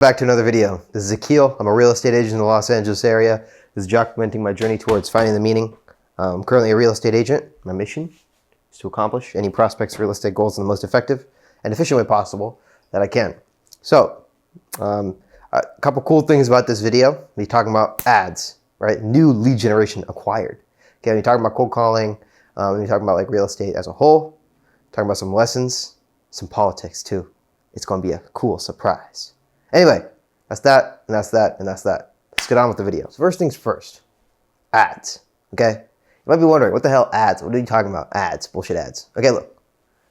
Back to another video. This is Akhil. I'm a real estate agent in the Los Angeles area. This is documenting my journey towards finding the meaning. I'm currently a real estate agent. My mission is to accomplish any prospect's real estate goals in the most effective and efficient way possible that I can. So, a couple cool things about this video. We're talking about ads, right? New lead generation acquired. Okay, we're talking about cold calling. We're talking about like real estate as a whole. Talking about some lessons, some politics too. It's going to be a cool surprise. Anyway, that's that, and that's that, and that's that. Let's get on with the video. So first things first, ads, okay? You might be wondering, what the hell ads? What are you talking about? Ads, bullshit ads. Okay, look,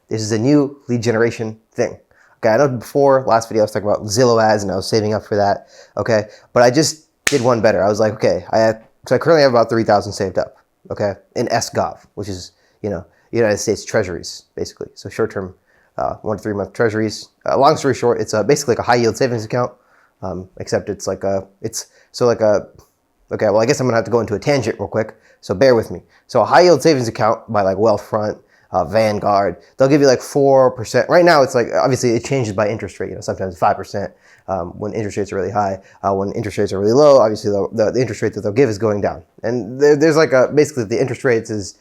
this is a new lead generation thing. Okay, I know before, last video I was talking about Zillow ads, and I was saving up for that, okay? But I just did one better. I was like, okay, so I currently have about 3,000 saved up, okay? In SGov, which is, United States Treasuries, basically. So short-term 1 to 3 month treasuries. Long story short, it's basically like a high yield savings account, except it's like okay, well, I guess I'm gonna have to go into a tangent real quick, so bear with me. So a high yield savings account by like Wealthfront, Vanguard, they'll give you like 4%. Right now it's like, obviously it changes by interest rate, sometimes 5% when interest rates are really high. When interest rates are really low, obviously the interest rate that they'll give is going down. And there's like basically the interest rates is,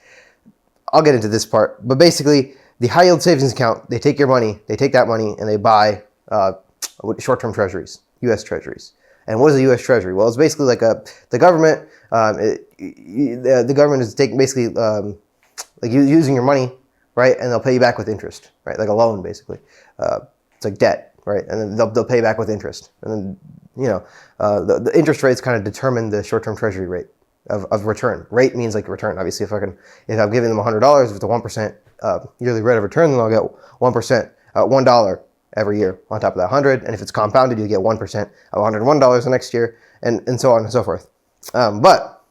I'll get into this part, but basically the high yield savings account, they take your money, they take that money and they buy short-term treasuries, U.S. treasuries. And what is a U.S. treasury? Well, it's basically like the government, the government is taking basically like using your money, right? And they'll pay you back with interest, right? Like a loan, basically. It's like debt, right? And then they'll pay back with interest. And then, the interest rates kind of determine the short-term treasury rate of return. Rate means like return. Obviously, if I'm giving them $100, if it's a 1% yearly rate of return, then I'll get 1%, $1 every year on top of that 100. And if it's compounded, you get 1% of $101 the next year, and so on and so forth. But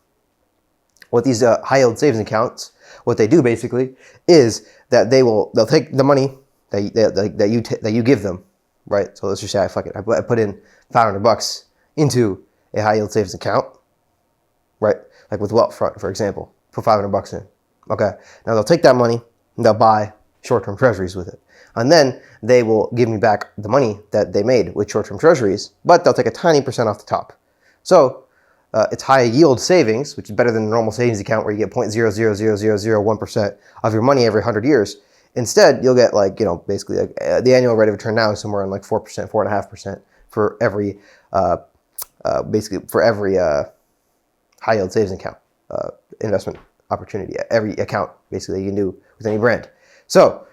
what these high yield savings accounts, what they do basically is that they'll take the money that you give them, right? So let's just say I put in $500 into a high yield savings account, right? Like with Wealthfront, for example, put $500 in. Okay, now they'll take that money and they'll buy short-term treasuries with it. And then they will give me back the money that they made with short-term treasuries, but they'll take a tiny percent off the top. So it's high yield savings, which is better than a normal savings account where you get 0.000001% of your money every 100 years. Instead, you'll get like, basically like, the annual rate of return now is somewhere on like 4%, 4.5% for every, basically for every high yield savings account, investment opportunity, every account basically you can do with any brand. So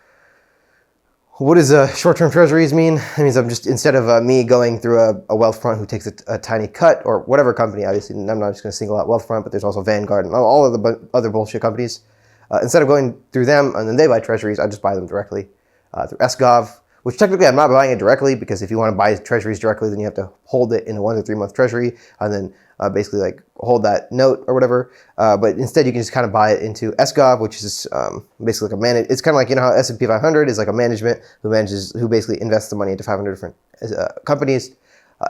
what does short-term treasuries mean? It means I'm just, instead of me going through a Wealthfront who takes a tiny cut, or whatever company, obviously I'm not just going to single out Wealthfront, but there's also Vanguard and all of the other bullshit companies. Instead of going through them and then they buy treasuries, I just buy them directly through SGov, which technically I'm not buying it directly, because if you want to buy treasuries directly, then you have to hold it in a 1 to 3 month treasury and then basically like hold that note or whatever. But instead you can just kind of buy it into SGov, which is basically like it's kind of like, how S&P 500 is like a management who basically invests the money into 500 different companies.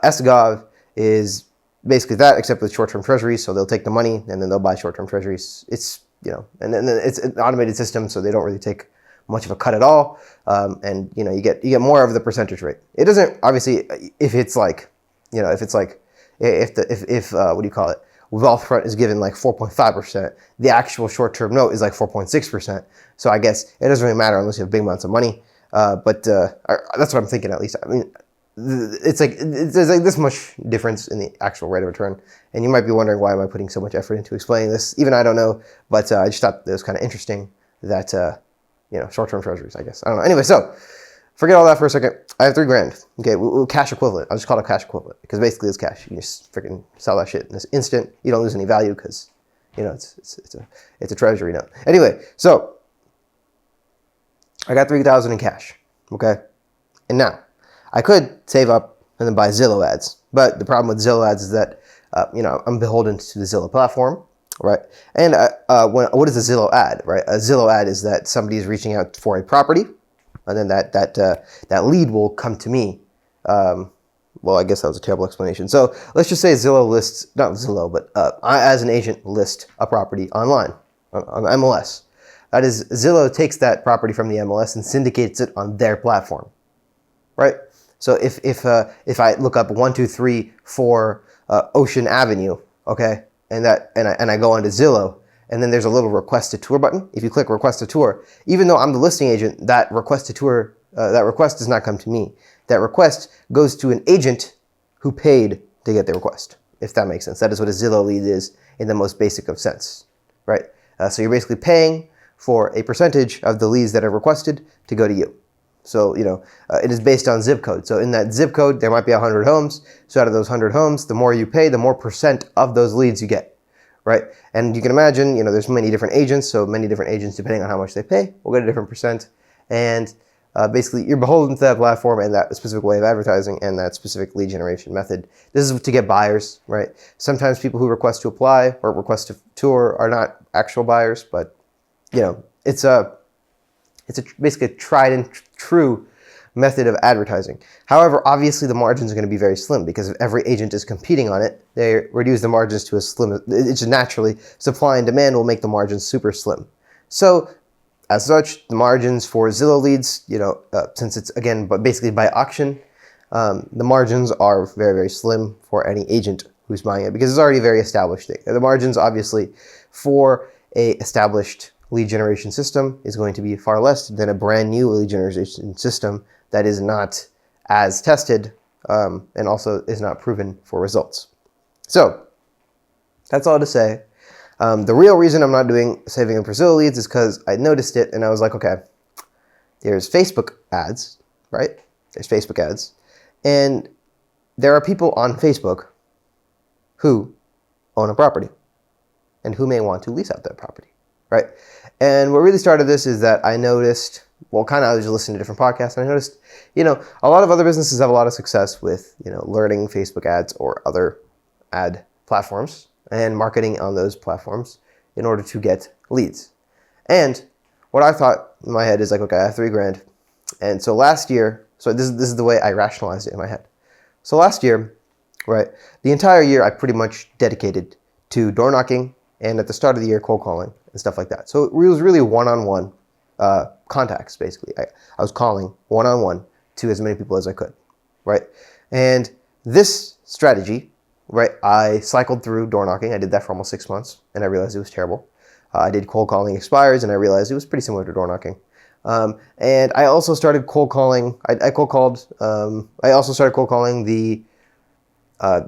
SGov is basically that, except with short-term treasuries. So they'll take the money and then they'll buy short-term treasuries. It's, and then it's an automated system, so they don't really take much of a cut at all, and you get more of the percentage rate. It doesn't, obviously, if it's like, if what do you call it? Wealthfront is given like 4.5%. The actual short-term note is like 4.6%. So I guess it doesn't really matter unless you have big amounts of money. But that's what I'm thinking, at least. I mean, there's like this much difference in the actual rate of return, and you might be wondering, why am I putting so much effort into explaining this? Even I don't know, but I just thought it was kind of interesting that short-term treasuries, I guess. I don't know. Anyway, so forget all that for a second. I have $3,000. Okay, cash equivalent. I'll just call it cash equivalent, because basically it's cash. You can just freaking sell that shit in this instant. You don't lose any value because, it's a treasury note. Anyway, so I got $3,000 in cash. Okay, and now I could save up and then buy Zillow ads, but the problem with Zillow ads is that I'm beholden to the Zillow platform. Right, and what is a Zillow ad? Right, a Zillow ad is that somebody is reaching out for a property, and then that lead will come to me. Well, I guess that was a terrible explanation. So let's just say Zillow lists, not Zillow, but I as an agent list a property online on MLS. That is, Zillow takes that property from the MLS and syndicates it on their platform. Right. So if I look up 1234 Ocean Avenue, okay, and I go onto Zillow, and then there's a little request a tour button. If you click request a tour, even though I'm the listing agent, that request a tour, that request does not come to me. That request goes to an agent who paid to get the request, if that makes sense. That is what a Zillow lead is in the most basic of sense, right? So you're basically paying for a percentage of the leads that are requested to go to you. So, it is based on zip code. So in that zip code, there might be 100 homes. So out of those 100 homes, the more you pay, the more percent of those leads you get, right? And you can imagine, there's many different agents. So many different agents, depending on how much they pay, will get a different percent. And basically, you're beholden to that platform and that specific way of advertising and that specific lead generation method. This is to get buyers, right? Sometimes people who request to apply or request to tour are not actual buyers, but, it's basically a tried and true method of advertising. However, obviously the margins are going to be very slim because if every agent is competing on it, they reduce the margins to a slim. It's just naturally supply and demand will make the margins super slim. So as such, the margins for Zillow leads, since it's again, but basically by auction, the margins are very, very slim for any agent who's buying it because it's already a very established thing. The margins obviously for a established lead generation system is going to be far less than a brand new lead generation system that is not as tested and also is not proven for results. So that's all to say. The real reason I'm not doing saving and Zillow leads is because I noticed it and I was like, okay, there's Facebook ads, right? There's Facebook ads. And there are people on Facebook who own a property and who may want to lease out that property, right? And what really started this is that I noticed, I was just listening to different podcasts, and I noticed, a lot of other businesses have a lot of success with, learning Facebook ads or other ad platforms and marketing on those platforms in order to get leads. And what I thought in my head is like, okay, I have $3,000. And so last year, this is the way I rationalized it in my head. So last year, right, the entire year I pretty much dedicated to door knocking and at the start of the year, cold calling and stuff like that. So it was really one-on-one contacts, basically. I was calling one-on-one to as many people as I could, right? And this strategy, right, I cycled through door knocking. I did that for almost 6 months, and I realized it was terrible. I did cold calling expires, and I realized it was pretty similar to door knocking. And I also started cold calling. I also started cold calling the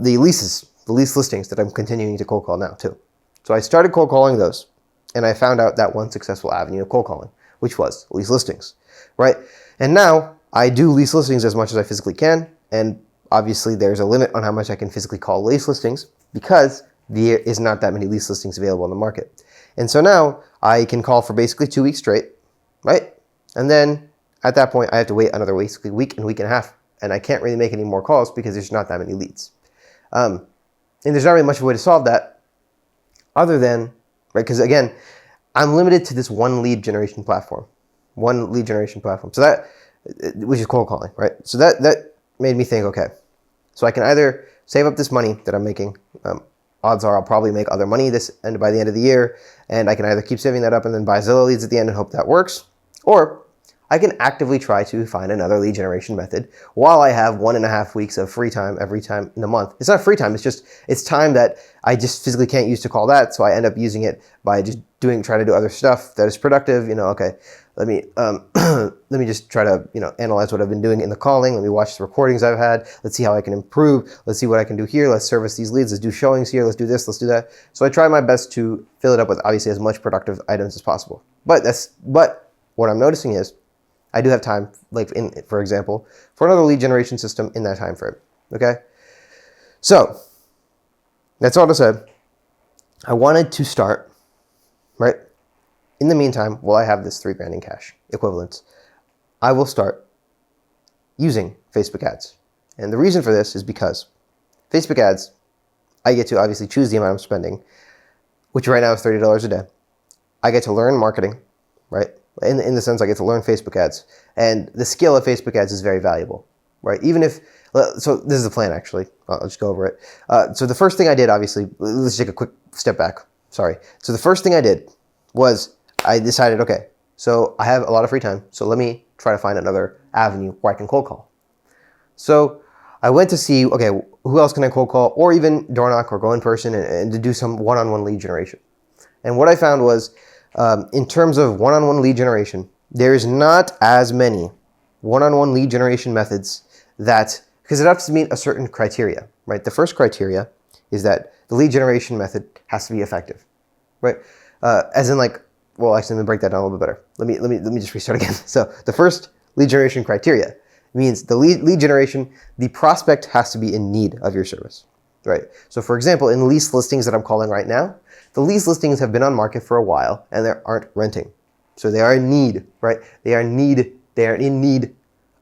leases, the lease listings that I'm continuing to cold call now too. So I started cold calling those, and I found out that one successful avenue of cold calling, which was lease listings, right? And now I do lease listings as much as I physically can, and obviously there's a limit on how much I can physically call lease listings because there is not that many lease listings available on the market. And so now I can call for basically 2 weeks straight, right? And then at that point I have to wait another week and a half, and I can't really make any more calls because there's not that many leads. And there's not really much of a way to solve that other than, right, because again, I'm limited to this one lead generation platform. So that, which is cold calling, right? So that made me think, okay, so I can either save up this money that I'm making. Odds are I'll probably make other money by the end of the year, and I can either keep saving that up and then buy Zillow leads at the end and hope that works, or I can actively try to find another lead generation method while I have 1.5 weeks of free time every time in the month. It's not free time, it's time that I just physically can't use to call that, so I end up using it by just trying to do other stuff that is productive. Okay, let me just try to, analyze what I've been doing in the calling. Let me watch the recordings I've had. Let's see how I can improve. Let's see what I can do here. Let's service these leads. Let's do showings here. Let's do this. Let's do that. So I try my best to fill it up with obviously as much productive items as possible. But what I'm noticing is I do have time, for example, for another lead generation system in that time frame. Okay? So that's all to say. I wanted to start, right? In the meantime, while I have this $3,000 in cash equivalents, I will start using Facebook ads. And the reason for this is because Facebook ads, I get to obviously choose the amount I'm spending, which right now is $30 a day. I get to learn marketing, right? In the sense I get to learn Facebook ads. And the skill of Facebook ads is very valuable, right? So this is the plan actually. I'll just go over it. So the first thing I did, obviously, let's take a quick step back. Sorry. So the first thing I did was I decided, okay, so I have a lot of free time. So let me try to find another avenue where I can cold call. So I went to see, okay, who else can I cold call, or even door knock or go in person and to do some one-on-one lead generation. And what I found was, in terms of one-on-one lead generation, there's not as many one-on-one lead generation methods that, because it has to meet a certain criteria, right? The first criteria is that the lead generation method has to be effective, right? As in like, well, actually, let me break that down a little bit better. Let me just restart again. So the first lead generation criteria means the lead generation, the prospect has to be in need of your service, right? So for example, in lease listings that I'm calling right now, the lease listings have been on market for a while and they aren't renting. So they are in need, right? They are in need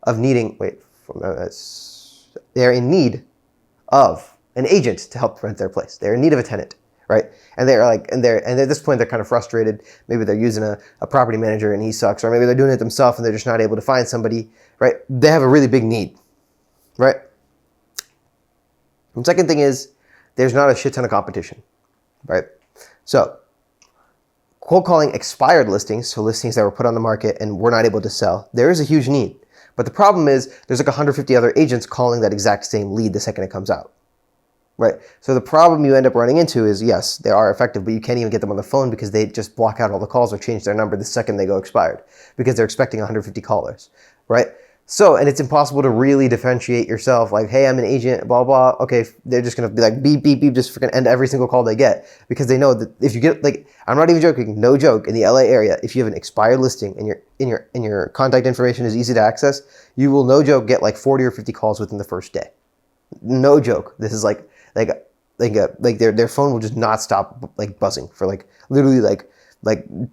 of needing, they are in need of an agent to help rent their place. They're in need of a tenant, right? And they're like, and at this point they're kind of frustrated. Maybe they're using a property manager and he sucks, or maybe they're doing it themselves and they're just not able to find somebody, right? They have a really big need, right? And second thing is, there's not a shit ton of competition, right? So cold calling expired listings, so listings that were put on the market and were not able to sell, there is a huge need. But the problem is there's like 150 other agents calling that exact same lead the second it comes out, right? So the problem you end up running into is, yes, they are effective, but you can't even get them on the phone because they just block out all the calls or change their number the second they go expired because they're expecting 150 callers, right? So, and it's impossible to really differentiate yourself like, hey, I'm an agent, blah, blah. Okay, they're just going to be like, beep, beep, beep, just freaking end every single call they get because they know that if you get, like, I'm not even joking, no joke, in the LA area, if you have an expired listing and your contact information is easy to access, you will, no joke, get like 40 or 50 calls within the first day. No joke. This is like their phone will just not stop like buzzing for like literally like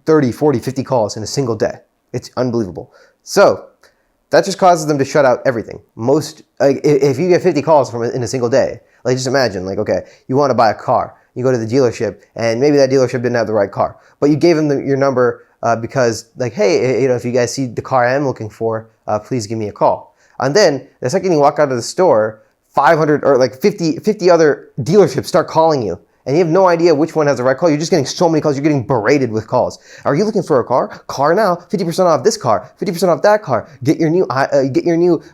30, 40, 50 calls in a single day. It's unbelievable. So that just causes them to shut out everything. Most, like, if you get 50 calls in a single day, like just imagine, like, okay, you want to buy a car, you go to the dealership, and maybe that dealership didn't have the right car, but you gave them your number because, like, hey, if you guys see the car I am looking for, please give me a call. And then the second you walk out of the store, 500 or like 50 other dealerships start calling you. And you have no idea which one has the right call. You're just getting so many calls. You're getting berated with calls. Are you looking for a car? Car now. 50% off this car. 50% off that car. Get your new blah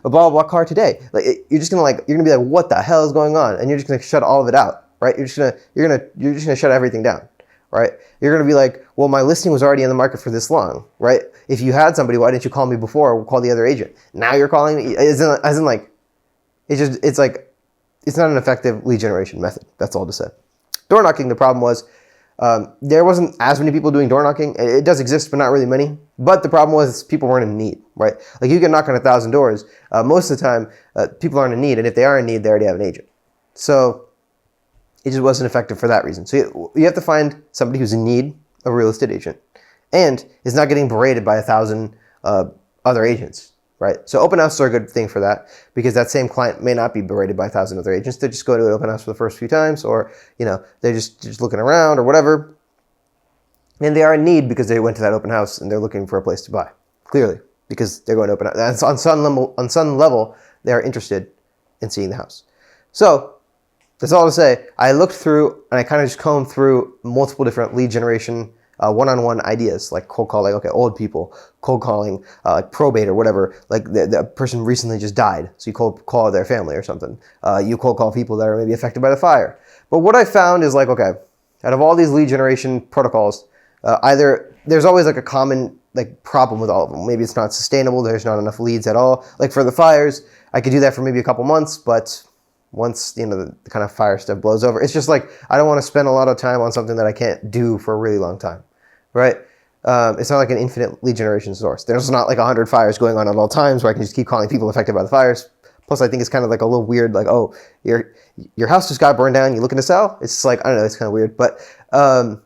blah blah car today. Like you're gonna be like, what the hell is going on? And you're just gonna shut all of it out, right? You're just gonna shut everything down, right? You're gonna be like, well, my listing was already in the market for this long, right? If you had somebody, why didn't you call me before or call the other agent? Now you're calling me. It's not an effective lead generation method. That's all to say. Door knocking, the problem was there wasn't as many people doing door knocking. It does exist, but not really many. But the problem was people weren't in need, right? Like you can knock on 1,000 doors. Most of the time, people aren't in need. And if they are in need, they already have an agent. So it just wasn't effective for that reason. So you have to find somebody who's in need of a real estate agent and is not getting berated by 1,000 other agents. Right, so open houses are a good thing for that because that same client may not be berated by 1,000 other agents. They just go to an open house for the first few times, or they're just looking around or whatever, and they are in need because they went to that open house and they're looking for a place to buy. Clearly, because they're going to open house. On some level, they are interested in seeing the house. So that's all to say. I looked through and I kind of just combed through multiple different lead generation one-on-one ideas, like cold calling, okay, old people, cold calling, like probate or whatever, like the person recently just died, so you call their family or something. You cold call people that are maybe affected by the fire. But what I found is like, okay, out of all these lead generation protocols, either there's always like a common like problem with all of them. Maybe it's not sustainable, there's not enough leads at all. Like for the fires, I could do that for maybe a couple months, but once the kind of fire stuff blows over, it's just like I don't want to spend a lot of time on something that I can't do for a really long time. Right? It's not like an infinite lead generation source. There's not like 100 fires going on at all times where I can just keep calling people affected by the fires. Plus, I think it's kind of like a little weird, like, oh, your house just got burned down, you looking to sell? It's like, I don't know, it's kind of weird. But I'm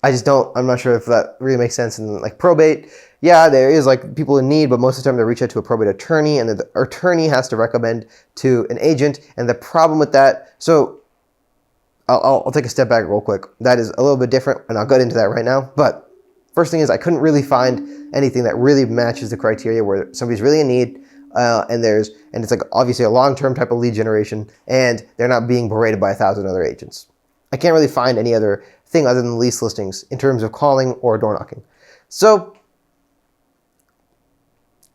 not sure if that really makes sense. And like probate, yeah, there is like people in need, but most of the time they reach out to a probate attorney and the attorney has to recommend to an agent. And the problem with that, so I'll take a step back real quick. That is a little bit different and I'll get into that right now. But first thing is I couldn't really find anything that really matches the criteria where somebody's really in need and it's like obviously a long-term type of lead generation and they're not being berated by 1,000 other agents. I can't really find any other thing other than lease listings in terms of calling or door knocking. So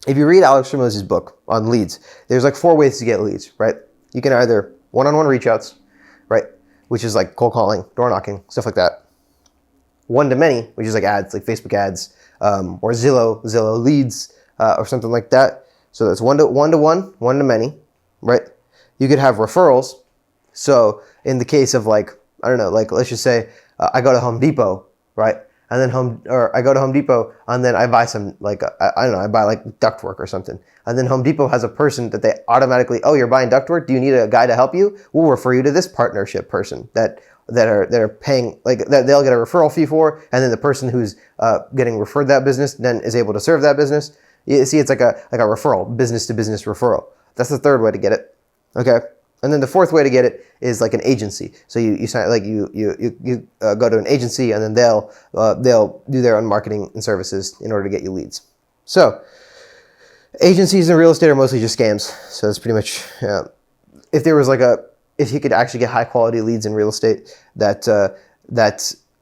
if you read Alex Hormozzi's book on leads, there's like 4 ways to get leads, right? You can either one-on-one reach outs, right? Which is like cold calling, door knocking, stuff like that. One-to-many, which is like ads, like Facebook ads, or Zillow leads, or something like that. So that's one-to-one, one-to-many, right? You could have referrals. So in the case of like, I don't know, like let's just say I go to Home Depot, right? And then I go to Home Depot and then I buy some like, I don't know, I buy like ductwork or something. And then Home Depot has a person that they automatically, oh, you're buying ductwork? Do you need a guy to help you? We'll refer you to this partnership person that are paying, like that they'll get a referral fee for, and then the person who's getting referred that business then is able to serve that business. You see, it's like a referral, business to business referral. That's the third way to get it. Okay. And then the fourth way to get it is like an agency. So you sign, like you go to an agency, and then they'll do their own marketing and services in order to get you leads. So agencies in real estate are mostly just scams. So that's pretty much, if you could actually get high quality leads in real estate that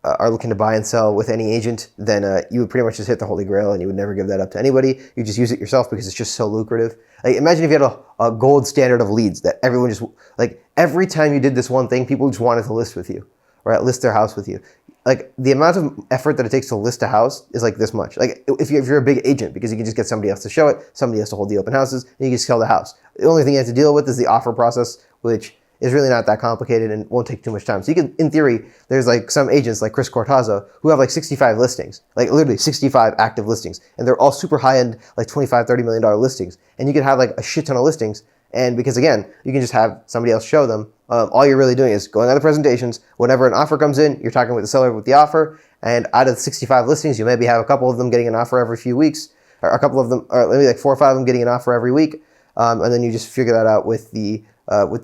are looking to buy and sell with any agent, then you would pretty much just hit the holy grail, and you would never give that up to anybody. You just use it yourself because it's just so lucrative. Like, imagine if you had a gold standard of leads that everyone just, like, every time you did this one thing, people just wanted to list with you, or list their house with you. Like, the amount of effort that it takes to list a house is like this much. Like, if you're a big agent, because you can just get somebody else to show it, somebody else to hold the open houses, and you can sell the house. The only thing you have to deal with is the offer process, which is really not that complicated and won't take too much time. So you can, in theory, there's like some agents like Chris Cortazzo who have like 65 listings, like literally 65 active listings. And they're all super high-end, like $25, $30 million listings. And you can have like a shit ton of listings. And because again, you can just have somebody else show them. All you're really doing is going on the presentations. Whenever an offer comes in, you're talking with the seller with the offer. And out of the 65 listings, you maybe have a couple of them getting an offer every few weeks, or a couple of them, or maybe like 4 or 5 of them getting an offer every week. And then you just figure that out with the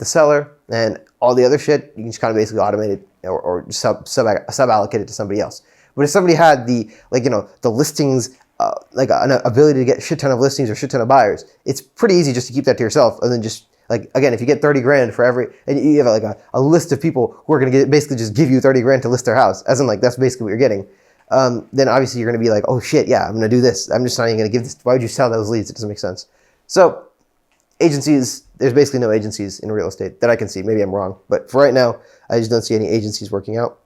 seller, and all the other shit you can just kind of basically automate it or sub allocate it to somebody else. But if somebody had the listings, like an ability to get a shit ton of listings or shit ton of buyers, it's pretty easy just to keep that to yourself, and then just like, again, if you get 30 grand for every, and you have like a list of people who are going to basically just give you 30 grand to list their house, as in like that's basically what you're getting. Then obviously you're going to be like, oh shit, yeah, I'm going to do this. I'm just not even going to give this. Why would you sell those leads? It doesn't make sense. So agencies, there's basically no agencies in real estate that I can see. Maybe I'm wrong, but for right now, I just don't see any agencies working out.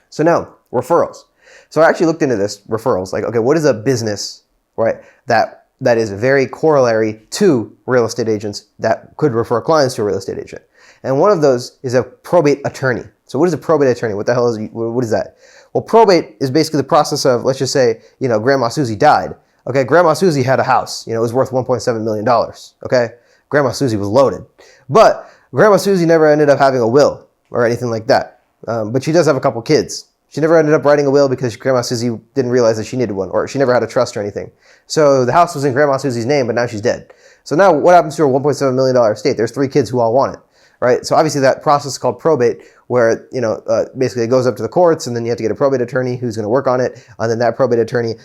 So now, referrals. So I actually looked into this, referrals. Like, okay, what is a business, right, that is very corollary to real estate agents that could refer clients to a real estate agent? And one of those is a probate attorney. So what is a probate attorney? What the hell what is that? Well, probate is basically the process of, let's just say, Grandma Susie died. Okay, Grandma Susie had a house. It was worth $1.7 million. Okay, Grandma Susie was loaded. But Grandma Susie never ended up having a will or anything like that. But she does have a couple kids. She never ended up writing a will because Grandma Susie didn't realize that she needed one, or she never had a trust or anything. So the house was in Grandma Susie's name, but now she's dead. So now what happens to her $1.7 million estate? There's 3 kids who all want it, right? So obviously that process is called probate, where, basically it goes up to the courts, and then you have to get a probate attorney who's going to work on it. And then that probate attorney,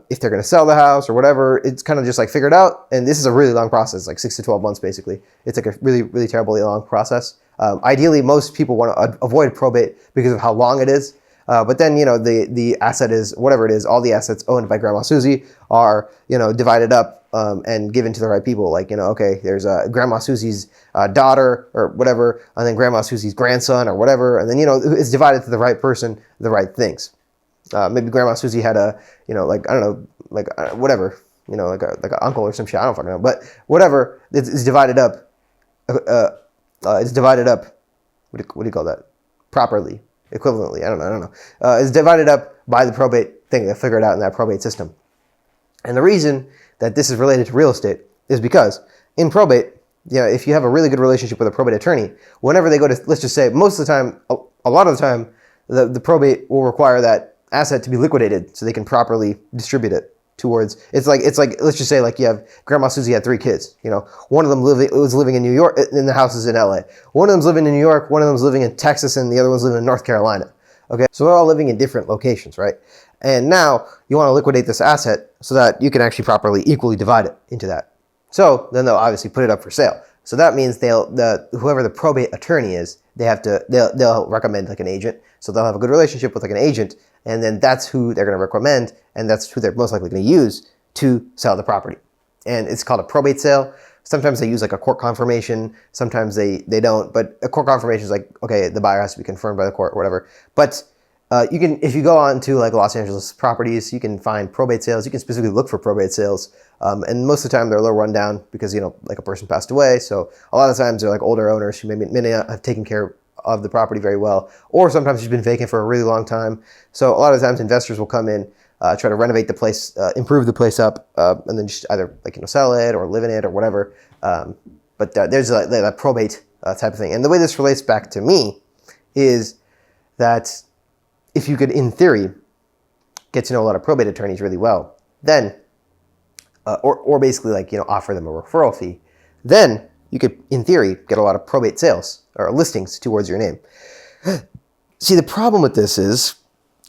if they're going to sell the house or whatever, it's kind of just like figured out. And this is a really long process, like 6 to 12 months, basically. It's like a really, really terribly long process. Ideally, most people want to avoid probate because of how long it is. But then, the asset is, whatever it is, all the assets owned by Grandma Susie are, divided up and given to the right people. Like, okay, there's Grandma Susie's daughter or whatever, and then Grandma Susie's grandson or whatever. And then, it's divided to the right person, the right things. Maybe Grandma Susie had a, whatever, like an uncle or some shit. I don't fucking know. But whatever, it's divided up. It's divided up. What do you call that? Properly. Equivalently, I don't know. It's divided up by the probate thing. They figure it out in that probate system. And the reason that this is related to real estate is because in probate, if you have a really good relationship with a probate attorney, whenever they go to, let's just say, most of the time, a lot of the time, the probate will require that asset to be liquidated so they can properly distribute it towards, it's like let's just say, like, you have Grandma Susie had 3 kids. One of them was living in New York, and the house is in LA. One of them's living in New York, one of them's living in Texas, and the other one's living in North Carolina. Okay, so they're all living in different locations, right? And now you want to liquidate this asset so that you can actually properly equally divide it into that. So then they'll obviously put it up for sale. So that means whoever the probate attorney is, they'll recommend like an agent. So they'll have a good relationship with like an agent, and then that's who they're going to recommend, and that's who they're most likely going to use to sell the property. and it's called a probate sale. Sometimes they use like a court confirmation. Sometimes they don't. But a court confirmation is like, okay, the buyer has to be confirmed by the court or whatever. But you can, if you go on to like Los Angeles properties, you can find probate sales. You can specifically look for probate sales. And most of the time they're a little rundown because, like a person passed away. So a lot of times they're like older owners who may not have taken care of the property very well. Or sometimes it's been vacant for a really long time. So a lot of times investors will come in, try to renovate the place, improve the place up, and then just either sell it or live in it or whatever. But there's a probate type of thing. And the way this relates back to me is that if you could, in theory, get to know a lot of probate attorneys really well, then, or basically offer them a referral fee, then you could, in theory, get a lot of probate sales or listings towards your name. See, the problem with this is,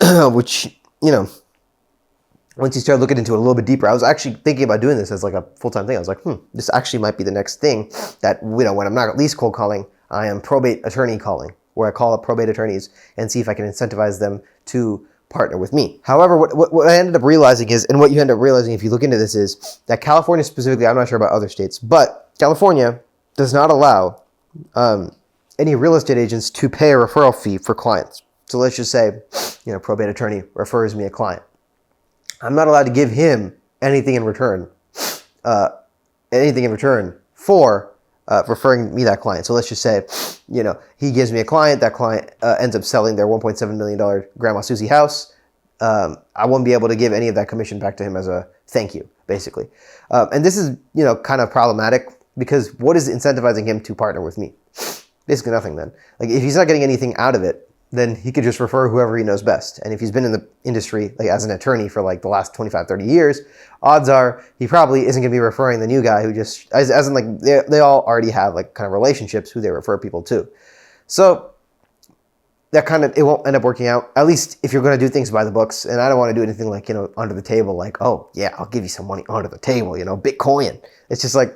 which, once you start looking into it a little bit deeper, I was actually thinking about doing this as like a full-time thing. I was like, this actually might be the next thing that, when I'm not at least cold calling, I am probate attorney calling, where I call up probate attorneys and see if I can incentivize them to partner with me. However, what I ended up realizing is, and what you end up realizing if you look into this is, that California specifically, I'm not sure about other states, but California does not allow any real estate agents to pay a referral fee for clients. So let's just say, probate attorney refers me a client. I'm not allowed to give him anything in return for referring me that client. So let's just say, he gives me a client. That client ends up selling their $1.7 million Grandma Susie house. I won't be able to give any of that commission back to him as a thank you, basically. And this is, kind of problematic, because what is incentivizing him to partner with me? Basically nothing then. Like, if he's not getting anything out of it, then he could just refer whoever he knows best. And if he's been in the industry as an attorney for the last 25, 30 years, odds are he probably isn't going to be referring the new guy who just, as in they all already have kind of relationships who they refer people to. So that it won't end up working out, at least if you're going to do things by the books. And I don't want to do anything under the table, oh yeah, I'll give you some money under the table, Bitcoin. It's just I'm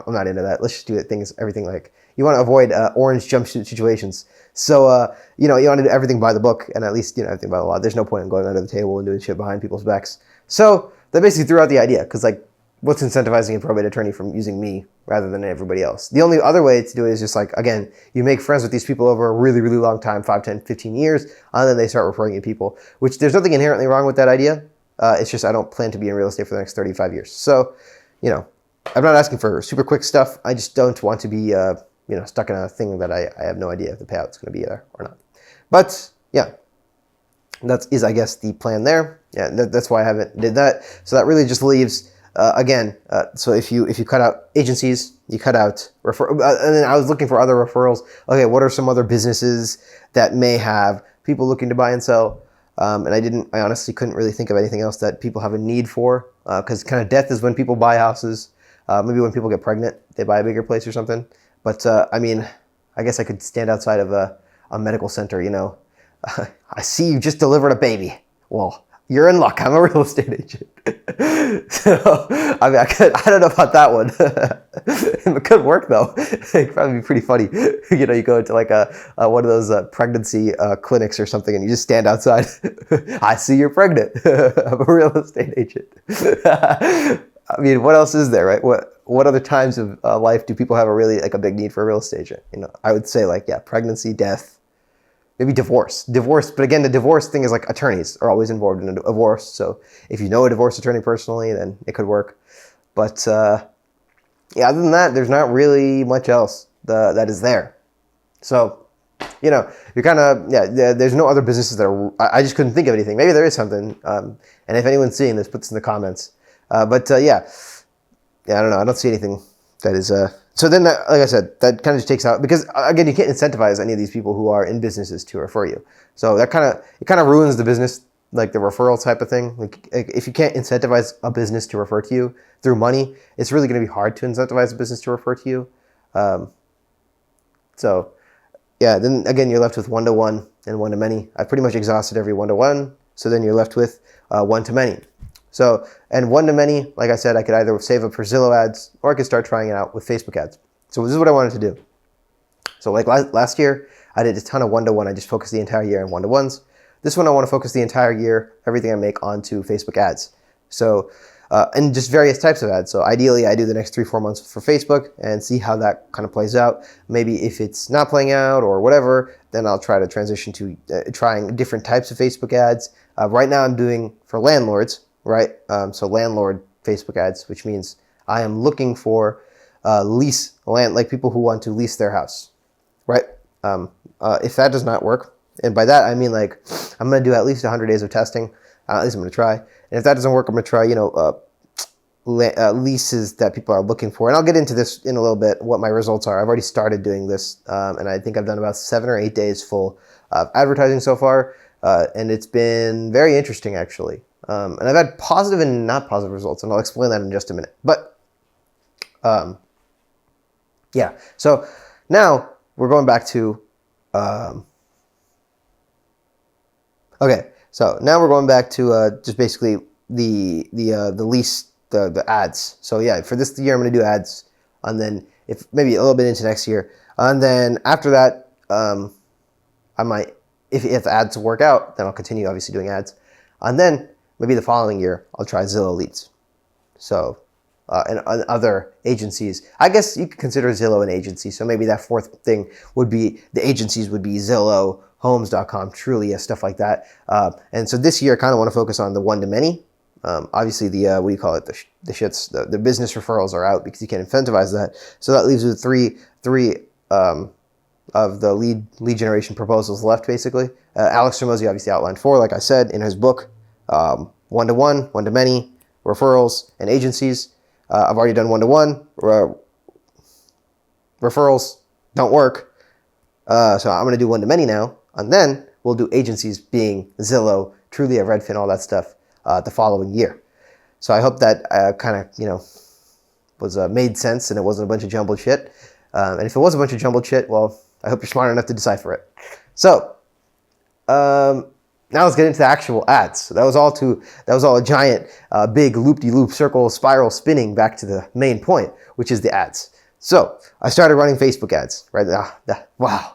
not into that. Let's just do everything you want to avoid orange jumpsuit situations. So, you want to do everything by the book, and at least, everything by the law. There's no point in going under the table and doing shit behind people's backs. So that basically threw out the idea, because what's incentivizing a probate attorney from using me rather than everybody else? The only other way to do it is just again, you make friends with these people over a really, really long time, 5, 10, 15 years, and then they start referring you people, which there's nothing inherently wrong with that idea. It's just I don't plan to be in real estate for the next 35 years. So, I'm not asking for super quick stuff. I just don't want to be stuck in a thing that I have no idea if the payout's going to be there or not. But yeah, that is, I guess, the plan there. Yeah, that's why I haven't did that. So that really just leaves, so if you cut out agencies, you cut out and then I was looking for other referrals. Okay, what are some other businesses that may have people looking to buy and sell? And I honestly couldn't really think of anything else that people have a need for, because kind of death is when people buy houses. Maybe when people get pregnant, they buy a bigger place or something. But, I guess I could stand outside of a medical center, I see you just delivered a baby. Well, you're in luck. I'm a real estate agent. So, I don't know about that one. It could work, though. It'd probably be pretty funny. You go into one of those pregnancy clinics or something, and you just stand outside. I see you're pregnant. I'm a real estate agent. What else is there, right? What other times of life do people have a really a big need for a real estate agent? I would say pregnancy, death, maybe divorce. But again, the divorce thing is attorneys are always involved in a divorce. So if you know a divorce attorney personally, then it could work. But other than that, there's not really much else that is there. So, you're kind of, there's no other businesses that are, I just couldn't think of anything. Maybe there is something. And if anyone's seeing this, put this in the comments. I don't know. I don't see anything that is, so then that, like I said, that kind of just takes out, because again, you can't incentivize any of these people who are in businesses to refer you. So that it kind of ruins the business, the referral type of thing. If you can't incentivize a business to refer to you through money, it's really going to be hard to incentivize a business to refer to you. Then again, you're left with one-to-one and one-to-many. I've pretty much exhausted every one-to-one. So then you're left with one-to-many. So, and one-to-many, like I said, I could either save up for Zillow ads, or I could start trying it out with Facebook ads. So this is what I wanted to do. So last year, I did a ton of one-to-one. I just focused the entire year on one-to-ones. This one, I want to focus the entire year, everything I make, onto Facebook ads. So and just various types of ads. So ideally, I do the next 3-4 months for Facebook and see how that kind of plays out. Maybe if it's not playing out or whatever, then I'll try to transition to trying different types of Facebook ads. Right now, I'm doing for landlords, right? So landlord Facebook ads, which means I am looking for lease land, like people who want to lease their house, right? If that does not work, and by that I mean like I'm going to do at least 100 days of testing. At least I'm going to try. And if that doesn't work, I'm going to try, leases that people are looking for. And I'll get into this in a little bit, what my results are. I've already started doing this, and I think I've done about 7 or 8 days full of advertising so far, and it's been very interesting, actually. And I've had positive and not positive results, and I'll explain that in just a minute. But, yeah. So now we're going back to... okay. So now we're going back to just basically the lease, the ads. So yeah, for this year I'm going to do ads, and then if maybe a little bit into next year, and then after that, I might, if ads work out, then I'll continue obviously doing ads, and then maybe the following year I'll try Zillow leads. So and other agencies, I guess you could consider Zillow an agency. So maybe that fourth thing would be the agencies would be Zillow, Homes.com, Trulia, stuff like that. And so this year I kind of want to focus on the one-to-many. Obviously the, what do you call it, the business referrals are out because you can't incentivize that. So that leaves with three of the lead generation proposals left, basically. Alex Hormozi obviously outlined 4, like I said, in his book, one-to-one, one-to-many, referrals, and agencies. I've already done one-to-one. Referrals don't work. So I'm going to do one-to-many now. And then we'll do agencies being Zillow, Trulia, Redfin, all that stuff the following year. So I hope that kind of, was made sense and it wasn't a bunch of jumbled shit. And if it was a bunch of jumbled shit, well, I hope you're smart enough to decipher it. So now let's get into the actual ads. So that was all a giant, big loop-de-loop circle spiral spinning back to the main point, which is the ads. So I started running Facebook ads, right? Wow.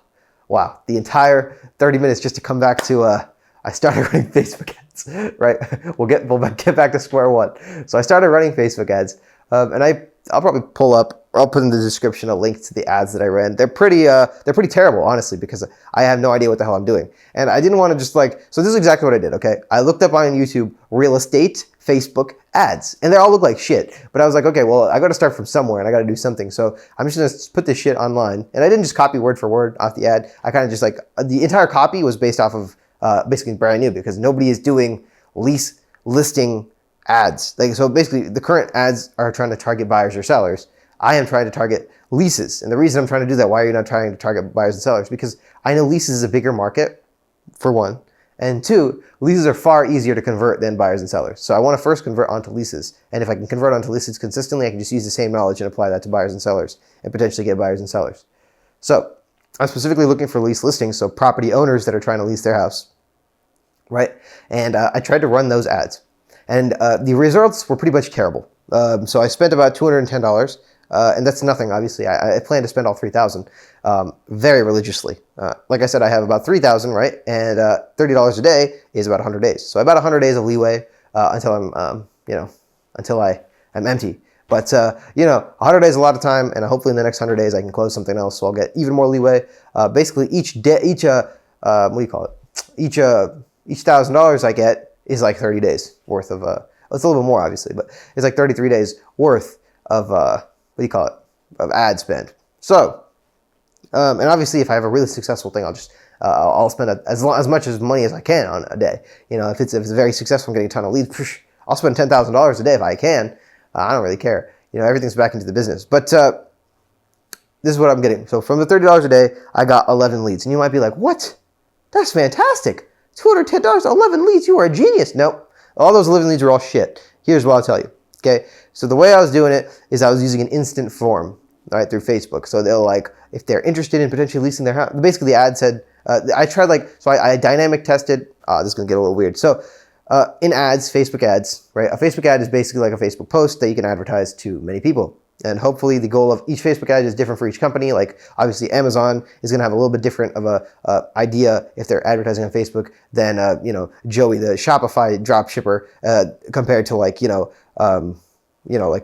The entire 30 minutes just to come back to, I started running Facebook ads, right? We'll get back to square one. So I started running Facebook ads, and I'll probably pull up, or I'll put in the description a link to the ads that I ran. They're pretty terrible, honestly, because I have no idea what the hell I'm doing. And I didn't want to just so this is exactly what I did, okay? I looked up on YouTube, real estate, Facebook ads, and they all look like shit. But I was like, okay, well, I got to start from somewhere and I got to do something. So I'm just going to put this shit online. And I didn't just copy word for word off the ad. I kind of just the entire copy was based off of basically brand new because nobody is doing lease listing ads. So basically the current ads are trying to target buyers or sellers. I am trying to target leases. And the reason I'm trying to do that, why are you not trying to target buyers and sellers? Because I know leases is a bigger market, for one. And 2, leases are far easier to convert than buyers and sellers. So I want to first convert onto leases. And if I can convert onto leases consistently, I can just use the same knowledge and apply that to buyers and sellers and potentially get buyers and sellers. So I'm specifically looking for lease listings, so property owners that are trying to lease their house, right? And I tried to run those ads. And the results were pretty much terrible. So I spent about $210. And that's nothing, obviously. I plan to spend all $3,000 very religiously. Like I said, I have about $3,000, right? And $30 a day is about 100 days. So about 100 days of leeway until I'm, until I'm empty. But 100 days is a lot of time, and hopefully in the next 100 days I can close something else, so I'll get even more leeway. Basically, each what do you call it? Each $1,000 I get is like 30 days worth of. It's a little bit more, obviously, but it's like 33 days worth of. What do you call it? Of ad spend. So, and obviously, if I have a really successful thing, I'll spend as much as money as I can on a day. If it's very successful, I'm getting a ton of leads. I'll spend $10,000 a day if I can. I don't really care. Everything's back into the business. But this is what I'm getting. So from the $30 a day, I got 11 leads, and you might be like, "What? That's fantastic! $210, 11 leads. You are a genius." Nope. All those 11 leads are all shit. Here's what I'll tell you. Okay, so the way I was doing it is I was using an instant form, right, through Facebook. So they'll if they're interested in potentially leasing their house, basically the ad said, I tried I dynamic tested, this is going to get a little weird. So in ads, Facebook ads, right, a Facebook ad is basically like a Facebook post that you can advertise to many people. And hopefully the goal of each Facebook ad is different for each company. Like obviously Amazon is going to have a little bit different of a idea if they're advertising on Facebook than Joey, the Shopify drop shipper, compared to like like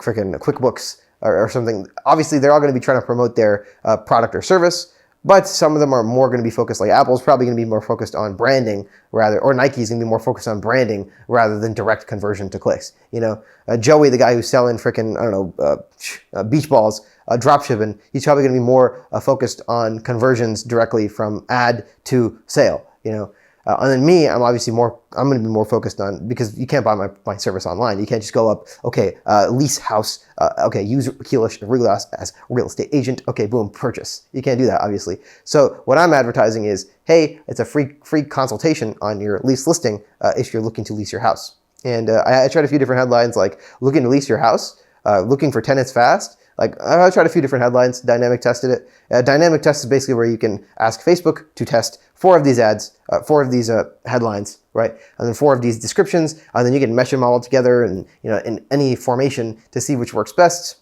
freaking QuickBooks or something. Obviously they're all going to be trying to promote their product or service. But some of them are more going to be focused, like Apple's probably going to be more focused on branding rather, or Nike's going to be more focused on branding rather than direct conversion to clicks. Joey, the guy who's selling freaking, beach balls, drop shipping, he's probably going to be more focused on conversions directly from ad to sale, and then me, I'm going to be more focused on, because you can't buy my service online. You can't just go up, okay, lease house, use Akhil Rugalas as real estate agent, okay, boom, purchase. You can't do that, obviously. So what I'm advertising is, hey, it's a free consultation on your lease listing if you're looking to lease your house. And I tried a few different headlines, like looking to lease your house, looking for tenants fast. Like I tried a few different headlines, dynamic tested it. Dynamic test is basically where you can ask Facebook to test 4 of these ads, 4 of these headlines, right? And then 4 of these descriptions, and then you can mesh them all together and, in any formation to see which works best.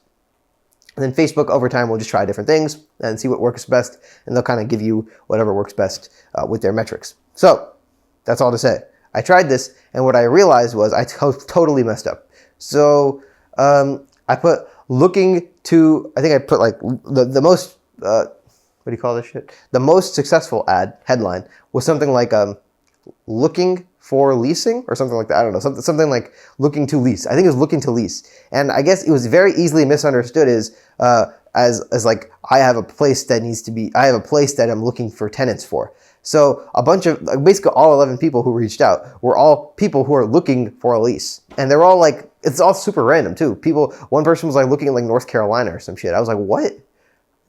And then Facebook over time will just try different things and see what works best, and they'll kind of give you whatever works best with their metrics. So that's all to say. I tried this, and what I realized was I totally messed up. So I put looking to, I think I put like the most, what do you call this shit? The most successful ad headline was something like looking for leasing or something like that. I don't know, something like looking to lease. I think it was looking to lease. And I guess it was very easily misunderstood as like I have a place that I'm looking for tenants for. So a bunch of, basically all 11 people who reached out were all people who are looking for a lease. And they're all like, it's all super random too. One person was like looking at like North Carolina or some shit. I was like, what?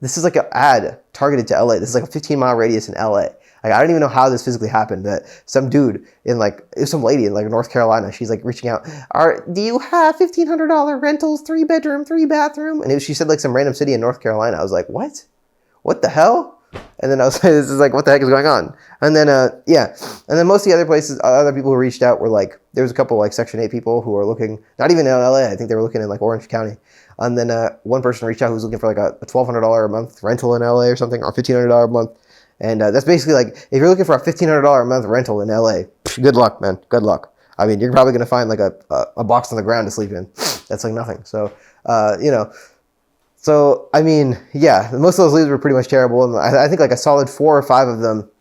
This is like an ad targeted to LA. This is like a 15-mile radius in LA. Like, I don't even know how this physically happened. That some dude in like, it was some lady in like North Carolina. She's like reaching out. Do you have $1,500 rentals, 3-bedroom, 3-bathroom? And she said like some random city in North Carolina. I was like, what? What the hell? And then I was like, this is like, what the heck is going on? And then, And then most of the other places, other people who reached out were like, there was a couple like Section 8 people who were looking, not even in LA. I think they were looking in like Orange County. And then one person reached out who was looking for like a $1,200 a month rental in LA or something, or $1,500 a month. And that's basically like, if you're looking for a $1,500 a month rental in LA, good luck, man. Good luck. I mean, you're probably going to find like a box on the ground to sleep in. That's like nothing. So, So, I mean, yeah, most of those leads were pretty much terrible. And I think like a solid 4 or 5 of them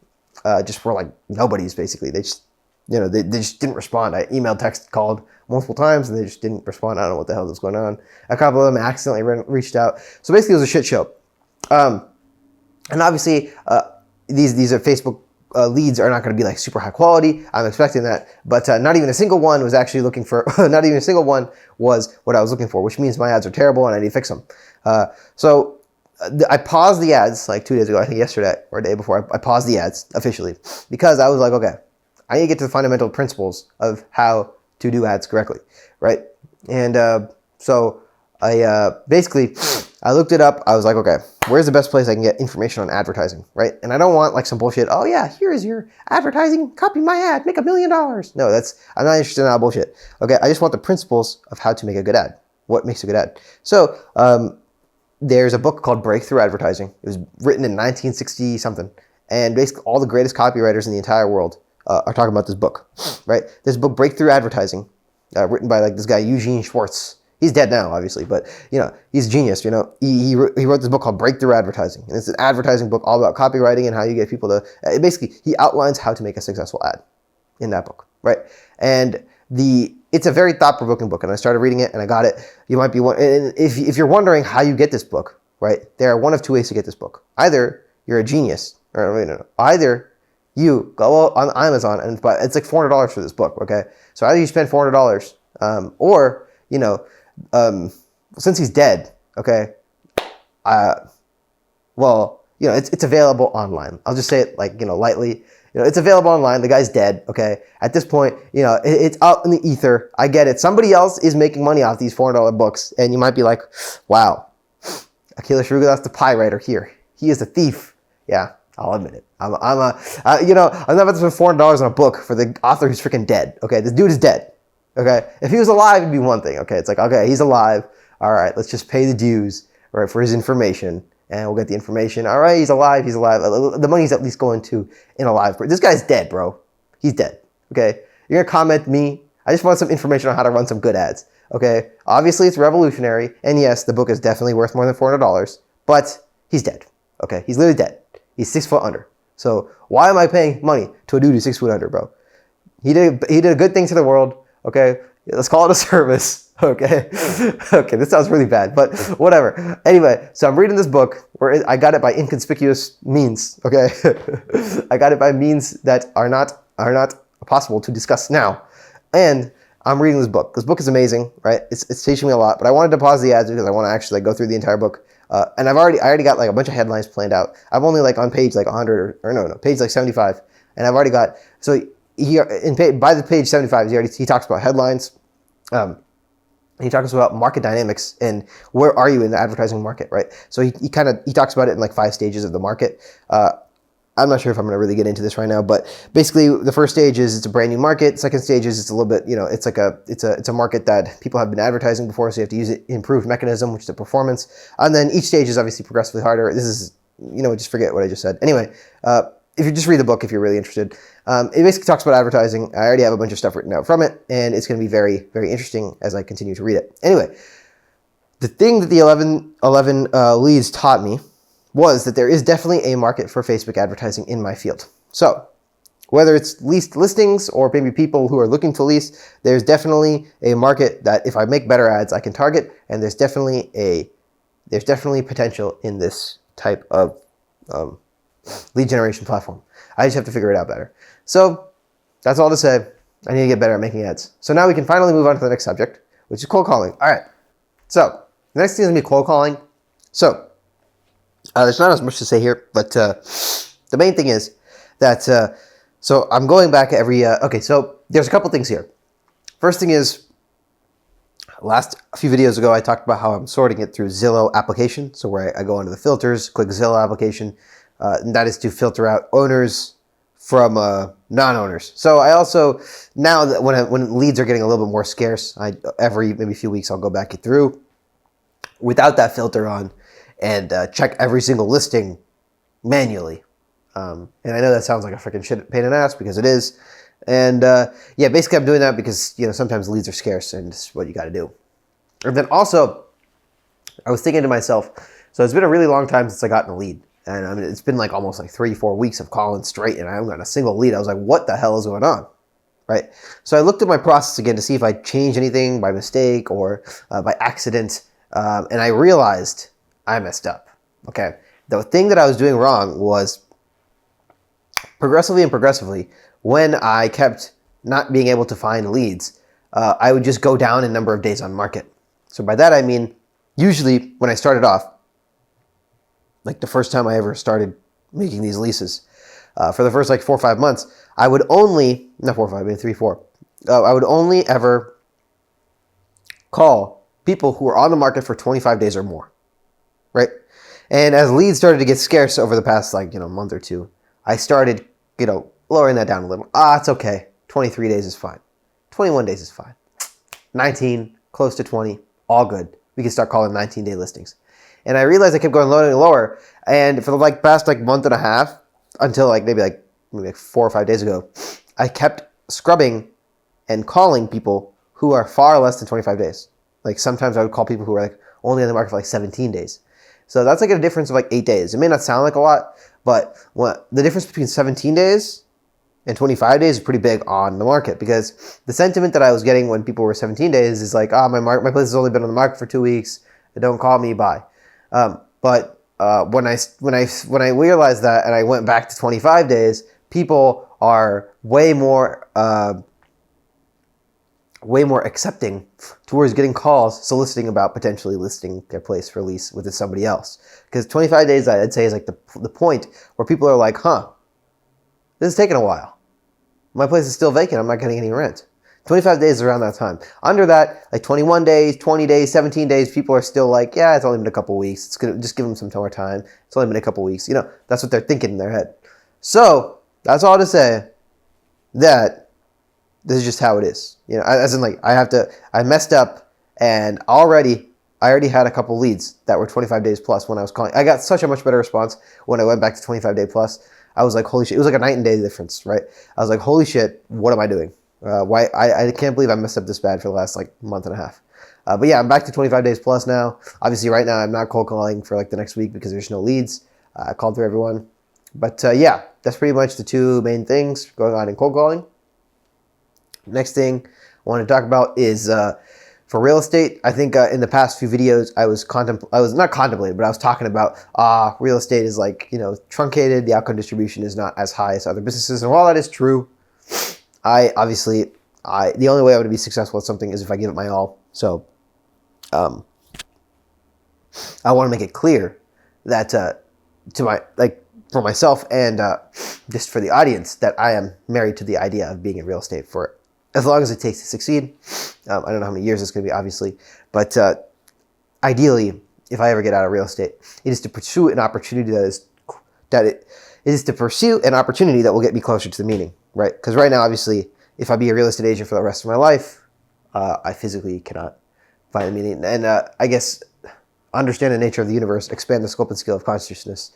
just were like nobodies, basically. They just, they just didn't respond. I emailed, text, called multiple times, and they just didn't respond. I don't know what the hell was going on. A couple of them accidentally reached out. So basically, it was a shit show. And obviously, these are Facebook leads are not going to be like super high quality. I'm expecting that, but not even a single one was actually looking for, not even a single one was what I was looking for, which means my ads are terrible and I need to fix them. So I paused the ads like 2 days ago, I think yesterday or a day before. I paused the ads officially because I was like, okay, I need to get to the fundamental principles of how to do ads correctly, right? And so I basically, I looked it up. I was like, okay, where's the best place I can get information on advertising, right? And I don't want like some bullshit, oh yeah, here is your advertising, copy my ad, make $1 million. No, I'm not interested in that bullshit. Okay, I just want the principles of how to make a good ad. What makes a good ad? So there's a book called Breakthrough Advertising. It was written in 1960 something. And basically all the greatest copywriters in the entire world are talking about this book, right? This book, Breakthrough Advertising, written by like this guy, Eugene Schwartz. He's dead now, obviously, but he's a genius. He wrote this book called Breakthrough Advertising, and it's an advertising book all about copywriting and how you get people to. Basically, he outlines how to make a successful ad in that book, right? And it's a very thought-provoking book, and I started reading it, and I got it. You might be if you're wondering how you get this book, right? There are one of 2 ways to get this book. Either you're a genius, or no. Either you go on Amazon and buy. It's like $400 for this book, okay? So either you spend $400, or since he's dead, okay, it's available online. I'll just say it like, lightly. It's available online. The guy's dead, okay? At this point, it's out in the ether. I get it. Somebody else is making money off these $400 books, and you might be like, wow, Akhil Rugalas, the pie writer here. He is a thief. Yeah, I'll admit it. I'm not about to spend $400 on a book for the author who's freaking dead, okay? This dude is dead. Okay, if he was alive, it'd be one thing. Okay, it's like, okay, he's alive. All right, let's just pay the dues, right, for his information, and we'll get the information. All right, he's alive. He's alive. The money's at least going to an alive person. This guy's dead, bro. He's dead. Okay, you're gonna comment me. I just want some information on how to run some good ads. Okay, obviously it's revolutionary, and yes, the book is definitely worth more than $400, but he's dead. Okay, he's literally dead. He's 6 foot under. So why am I paying money to a dude who's 6 foot under, bro? He did a good thing to the world. Okay, let's call it a service. Okay, okay, this sounds really bad, but whatever. Anyway, so I'm reading this book where I got it by inconspicuous means. Okay, I got it by means that are not possible to discuss now, and I'm reading this book. This book is amazing, right? It's teaching me a lot, but I wanted to pause the ads because I want to actually go through the entire book. And I already got like a bunch of headlines planned out. I'm only like on page like 100 or no, page like 75, and I've already got so by the page 75 he talks about headlines. He talks about market dynamics and where are you in the advertising market, right? So he talks about it in like 5 stages of the market. I'm not sure if I'm going to really get into this right now, but basically the first stage is it's a brand new market. Second stage is it's a little bit, it's a market that people have been advertising before, so you have to use an improved mechanism, which is the performance. And then each stage is obviously progressively harder. This is, just forget what I just said. Anyway, if you just read the book, if you're really interested, it basically talks about advertising. I already have a bunch of stuff written out from it, and it's going to be very, very interesting as I continue to read it. Anyway, the thing that the 11 leads taught me was that there is definitely a market for Facebook advertising in my field. So whether it's leased listings or maybe people who are looking to lease, there's definitely a market that if I make better ads, I can target, and there's definitely potential in this type of lead generation platform. I just have to figure it out better. So that's all to say. I need to get better at making ads. So now we can finally move on to the next subject, which is cold calling. All right. So the next thing is going to be cold calling. So there's not as much to say here, but the main thing is that, so I'm going back every, okay, so there's a couple things here. First thing is, a few videos ago, I talked about how I'm sorting it through Zillow application. So where I go under the filters, click Zillow application, and that is to filter out owners from non-owners. So I also, now that when leads are getting a little bit more scarce, every maybe few weeks I'll go back through without that filter on, and check every single listing manually. And I know that sounds like a freaking shit pain in the ass, because it is. And yeah, basically I'm doing that because sometimes leads are scarce, and it's what you got to do. And then also, I was thinking to myself, so it's been a really long time since I got in a lead. And I mean, it's been like almost like 3-4 weeks of calling straight, and I haven't gotten a single lead. I was like, what the hell is going on? Right? So I looked at my process again to see if I changed anything by mistake or by accident. And I realized I messed up. Okay. The thing that I was doing wrong was progressively, when I kept not being able to find leads, I would just go down in number of days on market. So by that, I mean, usually when I started off, like the first time I ever started making these leases, for the first like 4 or 5 months, I would only, not 4 or 5, maybe 3, 4, I would only ever call people who were on the market for 25 days or more, right? And as leads started to get scarce over the past month or two, I started, lowering that down a little. It's okay. 23 days is fine. 21 days is fine. 19, close to 20, all good. We can start calling 19-day listings. And I realized I kept going lower and lower. And for the past month and a half, until maybe 4 or 5 days ago, I kept scrubbing and calling people who are far less than 25 days. Sometimes I would call people who are only on the market for 17 days. So that's a difference of 8 days. It may not sound like a lot, but the difference between 17 days and 25 days is pretty big on the market, because the sentiment that I was getting when people were 17 days is my place has only been on the market for 2 weeks. Don't call me, bye. But when I realized that and I went back to 25 days, people are way more accepting towards getting calls soliciting about potentially listing their place for lease with somebody else. Because 25 days, I'd say, is the point where people are like, this is taking a while. My place is still vacant. I'm not getting any rent. 25 days is around that time. Under that, 21 days, 20 days, 17 days, people are still yeah, it's only been a couple weeks. It's gonna just give them some more time. It's only been a couple weeks. That's what they're thinking in their head. So that's all to say that this is just how it is. I messed up, and already I already had a couple leads that were 25 days plus when I was calling. I got such a much better response when I went back to 25 day plus. I was like, holy shit. It was like a night and day difference, right? I was like, holy shit, what am I doing? Why? I can't believe I messed up this bad for the last like month and a half. But yeah, I'm back to 25 days plus now. Obviously right now I'm not cold calling for like the next week because there's no leads. I called through everyone. But yeah, that's pretty much the two main things going on in cold calling. Next thing I want to talk about is for real estate. I think in the past few videos I was not contemplating, but I was talking about real estate is like, truncated. The outcome distribution is not as high as other businesses. And while that is true, the only way I would be successful at something is if I give it my all. So I want to make it clear that for myself and just for the audience, that I am married to the idea of being in real estate for as long as it takes to succeed. I don't know how many years it's going to be, obviously, but ideally, if I ever get out of real estate, it is to pursue an opportunity that will get me closer to the meaning, right? Because right now, obviously, if I be a real estate agent for the rest of my life, I physically cannot find the meaning. And I guess understand the nature of the universe, expand the scope and scale of consciousness,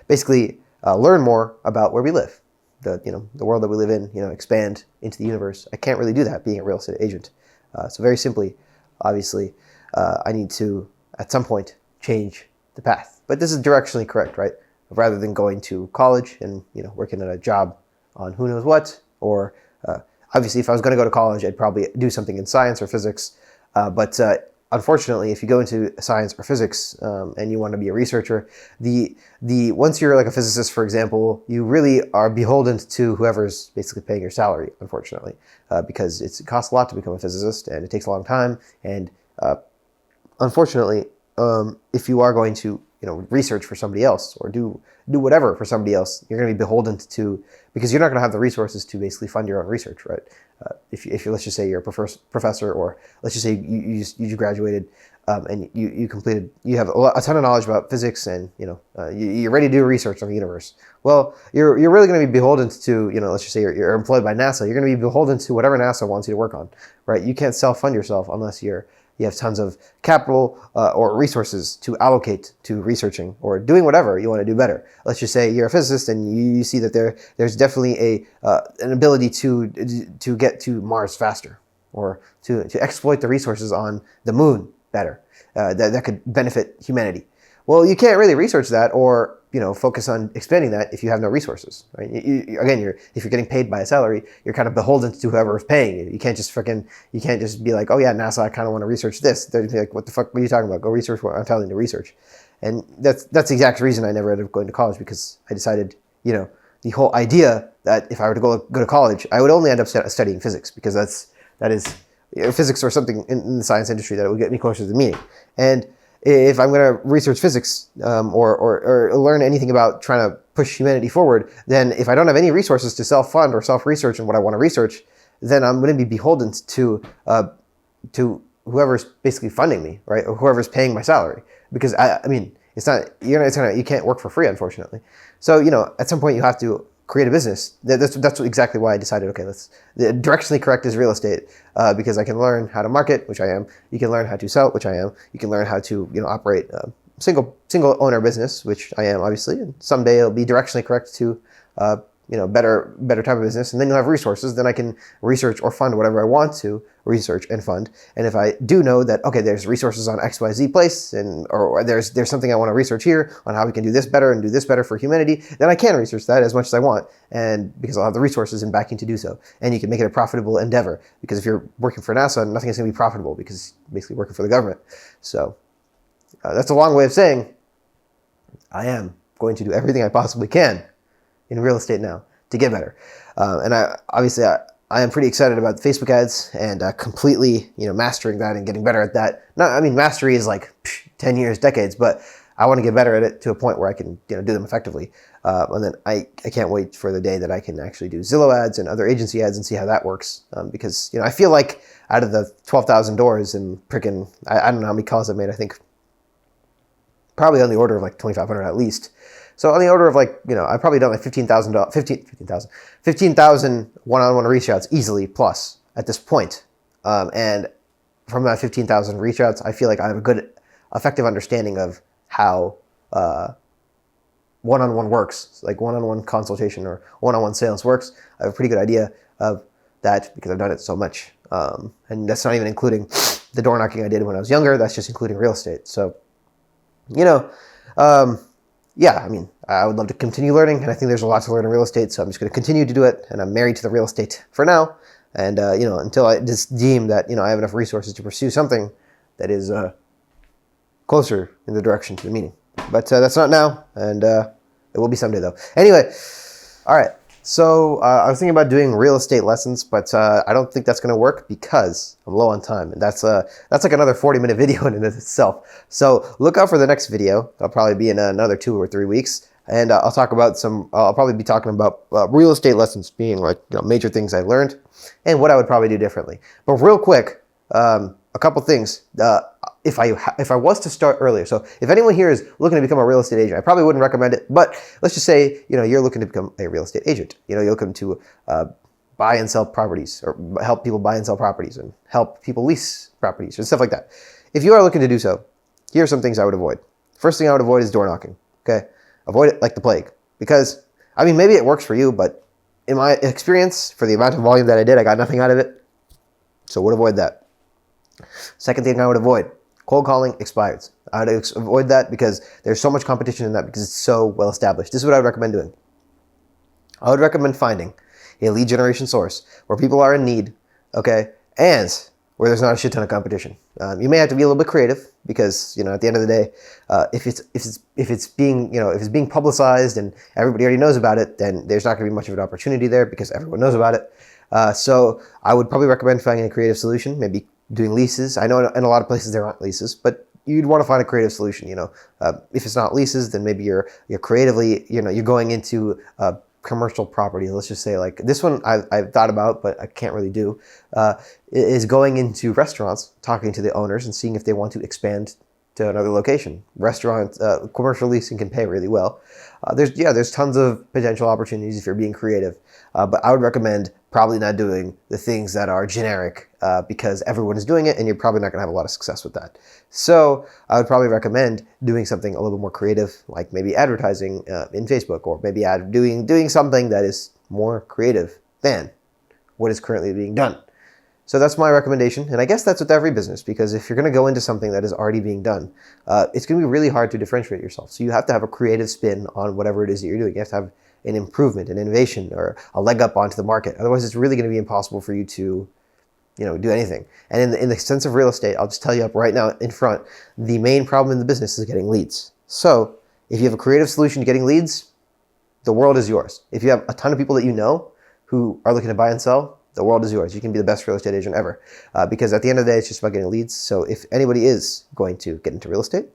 basically learn more about where we live, the world that we live in, expand into the universe. I can't really do that being a real estate agent. So very simply, obviously, I need to, at some point, change the path. But this is directionally correct, right? Rather than going to college and, working at a job on who knows what, or obviously, if I was going to go to college, I'd probably do something in science or physics. But unfortunately, if you go into science or physics and you want to be a researcher, once you're like a physicist, for example, you really are beholden to whoever's basically paying your salary, unfortunately, because it costs a lot to become a physicist and it takes a long time. And unfortunately, if you are going to research for somebody else or do whatever for somebody else, you're going to be beholden to, because you're not going to have the resources to basically fund your own research, right? If you let's just say you're a professor, or let's just say you graduated and you have a ton of knowledge about physics, and you're ready to do research on the universe. Well, you're really going to be beholden to, let's just say you're employed by NASA. You're going to be beholden to whatever NASA wants you to work on, right? You can't self-fund yourself unless you have tons of capital or resources to allocate to researching or doing whatever you want to do better. Let's just say you're a physicist and you see that there's definitely an ability to get to Mars faster, or to exploit the resources on the moon better, that could benefit humanity. Well, you can't really research that or focus on expanding that if you have no resources, right? If you're getting paid by a salary, you're kind of beholden to whoever is paying you. You can't just be like, oh yeah, NASA, I kind of want to research this. They're be like, what the fuck are you talking about? Go research what I'm telling you to research. And that's the exact reason I never ended up going to college, because I decided, the whole idea that if I were to go to college, I would only end up studying physics, because that is physics or something in the science industry that would get me closer to the meaning. And if I'm going to research physics or learn anything about trying to push humanity forward, then if I don't have any resources to self-fund or self-research in what I want to research, then I'm going to be beholden to whoever's basically funding me, right, or whoever's paying my salary. Because you can't work for free, unfortunately. So at some point you have to create a business. That's exactly why I decided, okay, the directionally correct is real estate, because I can learn how to market, which I am. You can learn how to sell, which I am. You can learn how to operate a single owner business, which I am, obviously. And someday it'll be directionally correct to better type of business. And then you'll have resources. Then I can research or fund whatever I want to research and fund. And if I do know that, okay, there's resources on XYZ place, or there's something I want to research here on how we can do this better and do this better for humanity, then I can research that as much as I want. And because I'll have the resources and backing to do so. And you can make it a profitable endeavor, because if you're working for NASA, nothing is going to be profitable, because you're basically working for the government. So that's a long way of saying I am going to do everything I possibly can in real estate now to get better. And I am pretty excited about Facebook ads and completely, mastering that and getting better at that. Mastery is like 10 years, decades, but I want to get better at it to a point where I can, do them effectively. And then I can't wait for the day that I can actually do Zillow ads and other agency ads and see how that works. Because, I feel like out of the 12,000 doors and freaking, I don't know how many calls I've made. I think probably on the order of like 2,500 at least. So on the order of I've probably done like 15,000 one-on-one reach outs easily plus at this point. And from that 15,000 reach outs, I feel like I have a good, effective understanding of how one-on-one works, like one-on-one consultation or one-on-one sales works. I have a pretty good idea of that because I've done it so much. And that's not even including the door knocking I did when I was younger. That's just including real estate. So, yeah, I mean, I would love to continue learning, and I think there's a lot to learn in real estate, so I'm just going to continue to do it, and I'm married to the real estate for now, and, until I just deem that, I have enough resources to pursue something that is closer in the direction to the meaning. But that's not now, and it will be someday, though. Anyway, all right. So I was thinking about doing real estate lessons, but I don't think that's going to work because I'm low on time, and that's like another 40-minute video in itself. So look out for the next video. It'll probably be in another 2 or 3 weeks, and I'll talk about I'll probably be talking about real estate lessons being like major things I learned and what I would probably do differently. But real quick, a couple things. If I was to start earlier, so if anyone here is looking to become a real estate agent, I probably wouldn't recommend it. But let's just say you're looking to become a real estate agent. You're looking to buy and sell properties, or help people buy and sell properties, and help people lease properties and stuff like that. If you are looking to do so, here are some things I would avoid. First thing I would avoid is door knocking. Okay, avoid it like the plague, because I mean maybe it works for you, but in my experience, for the amount of volume that I did, I got nothing out of it. So would avoid that. Second thing I would avoid: cold calling expireds. I would avoid that because there's so much competition in that because it's so well established. This is what I would recommend doing. I would recommend finding a lead generation source where people are in need, okay, and where there's not a shit ton of competition. You may have to be a little bit creative because at the end of the day, if it's being publicized and everybody already knows about it, then there's not going to be much of an opportunity there because everyone knows about it. So I would probably recommend finding a creative solution, maybe doing leases. I know in a lot of places there aren't leases, but you'd want to find a creative solution. If it's not leases, then maybe you're creatively, you're going into commercial property. Let's just say like this one I've thought about, but I can't really do, is going into restaurants, talking to the owners and seeing if they want to expand to another location. Restaurant, commercial leasing can pay really well. There's tons of potential opportunities if you're being creative, but I would recommend probably not doing the things that are generic because everyone is doing it and you're probably not going to have a lot of success with that. So I would probably recommend doing something a little bit more creative, like maybe advertising in Facebook, or maybe doing something that is more creative than what is currently being done. So that's my recommendation, and I guess that's with every business, because if you're going to go into something that is already being done, it's going to be really hard to differentiate yourself. So you have to have a creative spin on whatever it is that you're doing. You have to have an improvement, an innovation, or a leg up onto the market. Otherwise, it's really going to be impossible for you to, do anything. And in the sense of real estate, I'll just tell you up right now in front, the main problem in the business is getting leads. So if you have a creative solution to getting leads, the world is yours. If you have a ton of people that you know who are looking to buy and sell, the world is yours. You can be the best real estate agent ever. Because at the end of the day, it's just about getting leads. So if anybody is going to get into real estate,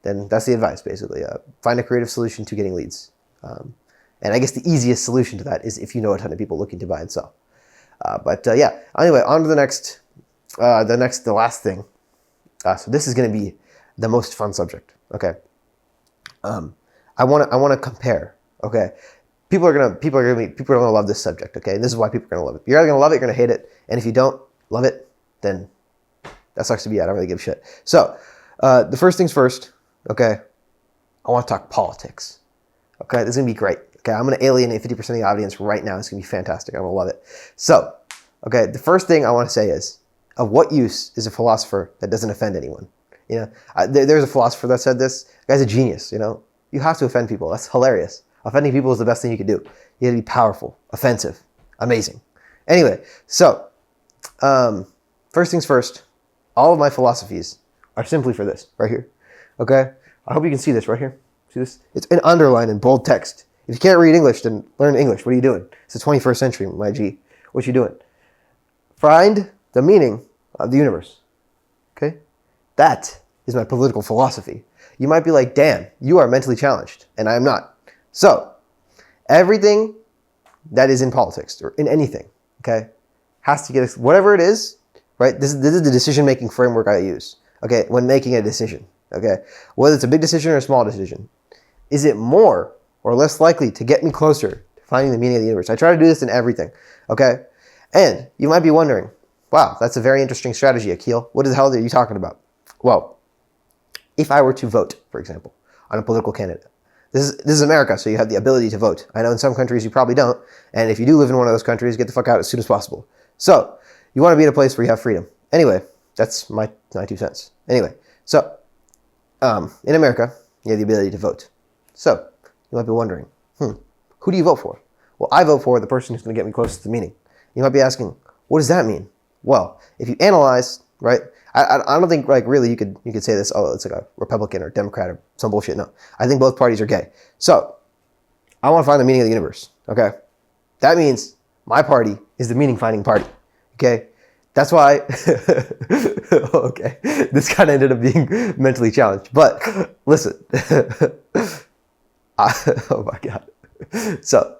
then that's the advice, basically. Find a creative solution to getting leads. And I guess the easiest solution to that is if you know a ton of people looking to buy and sell. Yeah, anyway, on to the last thing. So this is going to be the most fun subject, okay? I want to compare, okay? People are gonna love this subject, okay? And this is why people are gonna love it. You're either gonna love it, you're gonna hate it, and if you don't love it, then that sucks to be you. I don't really give a shit. So, the first things first, okay? I want to talk politics. Okay, this is gonna be great. Okay, I'm gonna alienate 50% of the audience right now. It's gonna be fantastic. I'm gonna love it. So, okay, the first thing I want to say is, of what use is a philosopher that doesn't offend anyone? There's a philosopher that said this. The guy's a genius. You have to offend people. That's hilarious. Offending people is the best thing you can do. You have to be powerful, offensive, amazing. Anyway, so first things first, all of my philosophies are simply for this, right here. Okay? I hope you can see this right here. See this? It's in underlined in bold text. If you can't read English, then learn English. What are you doing? It's the 21st century, my G. What you doing? Find the meaning of the universe. Okay? That is my political philosophy. You might be like, damn, you are mentally challenged, and I am not. So, everything that is in politics or in anything, okay, has to get, whatever it is, right? This is the decision-making framework I use, okay, when making a decision, okay? Whether it's a big decision or a small decision. Is it more or less likely to get me closer to finding the meaning of the universe? I try to do this in everything, okay? And you might be wondering, Wow, that's a very interesting strategy, Akhil. What the hell are you talking about? Well, if I were to vote, for example, on a political candidate, this is America, so you have the ability to vote. I know in some countries you probably don't, and if you do live in one of those countries, get the fuck out as soon as possible. So, you want to be in a place where you have freedom. Anyway, that's my 2 cents. Anyway, so, in America, you have the ability to vote. So, you might be wondering, who do you vote for? Well, I vote for the person who's going to get me closest to the meaning. You might be asking, what does that mean? Well, if you analyze, right, I don't think, like, really you could say this, oh, it's like a Republican or Democrat or some bullshit. No, I think both parties are gay. So, I want to find the meaning of the universe, okay? That means my party is the meaning-finding party, okay? That's why, okay, this kind of ended up being mentally challenged. But listen, oh my God. So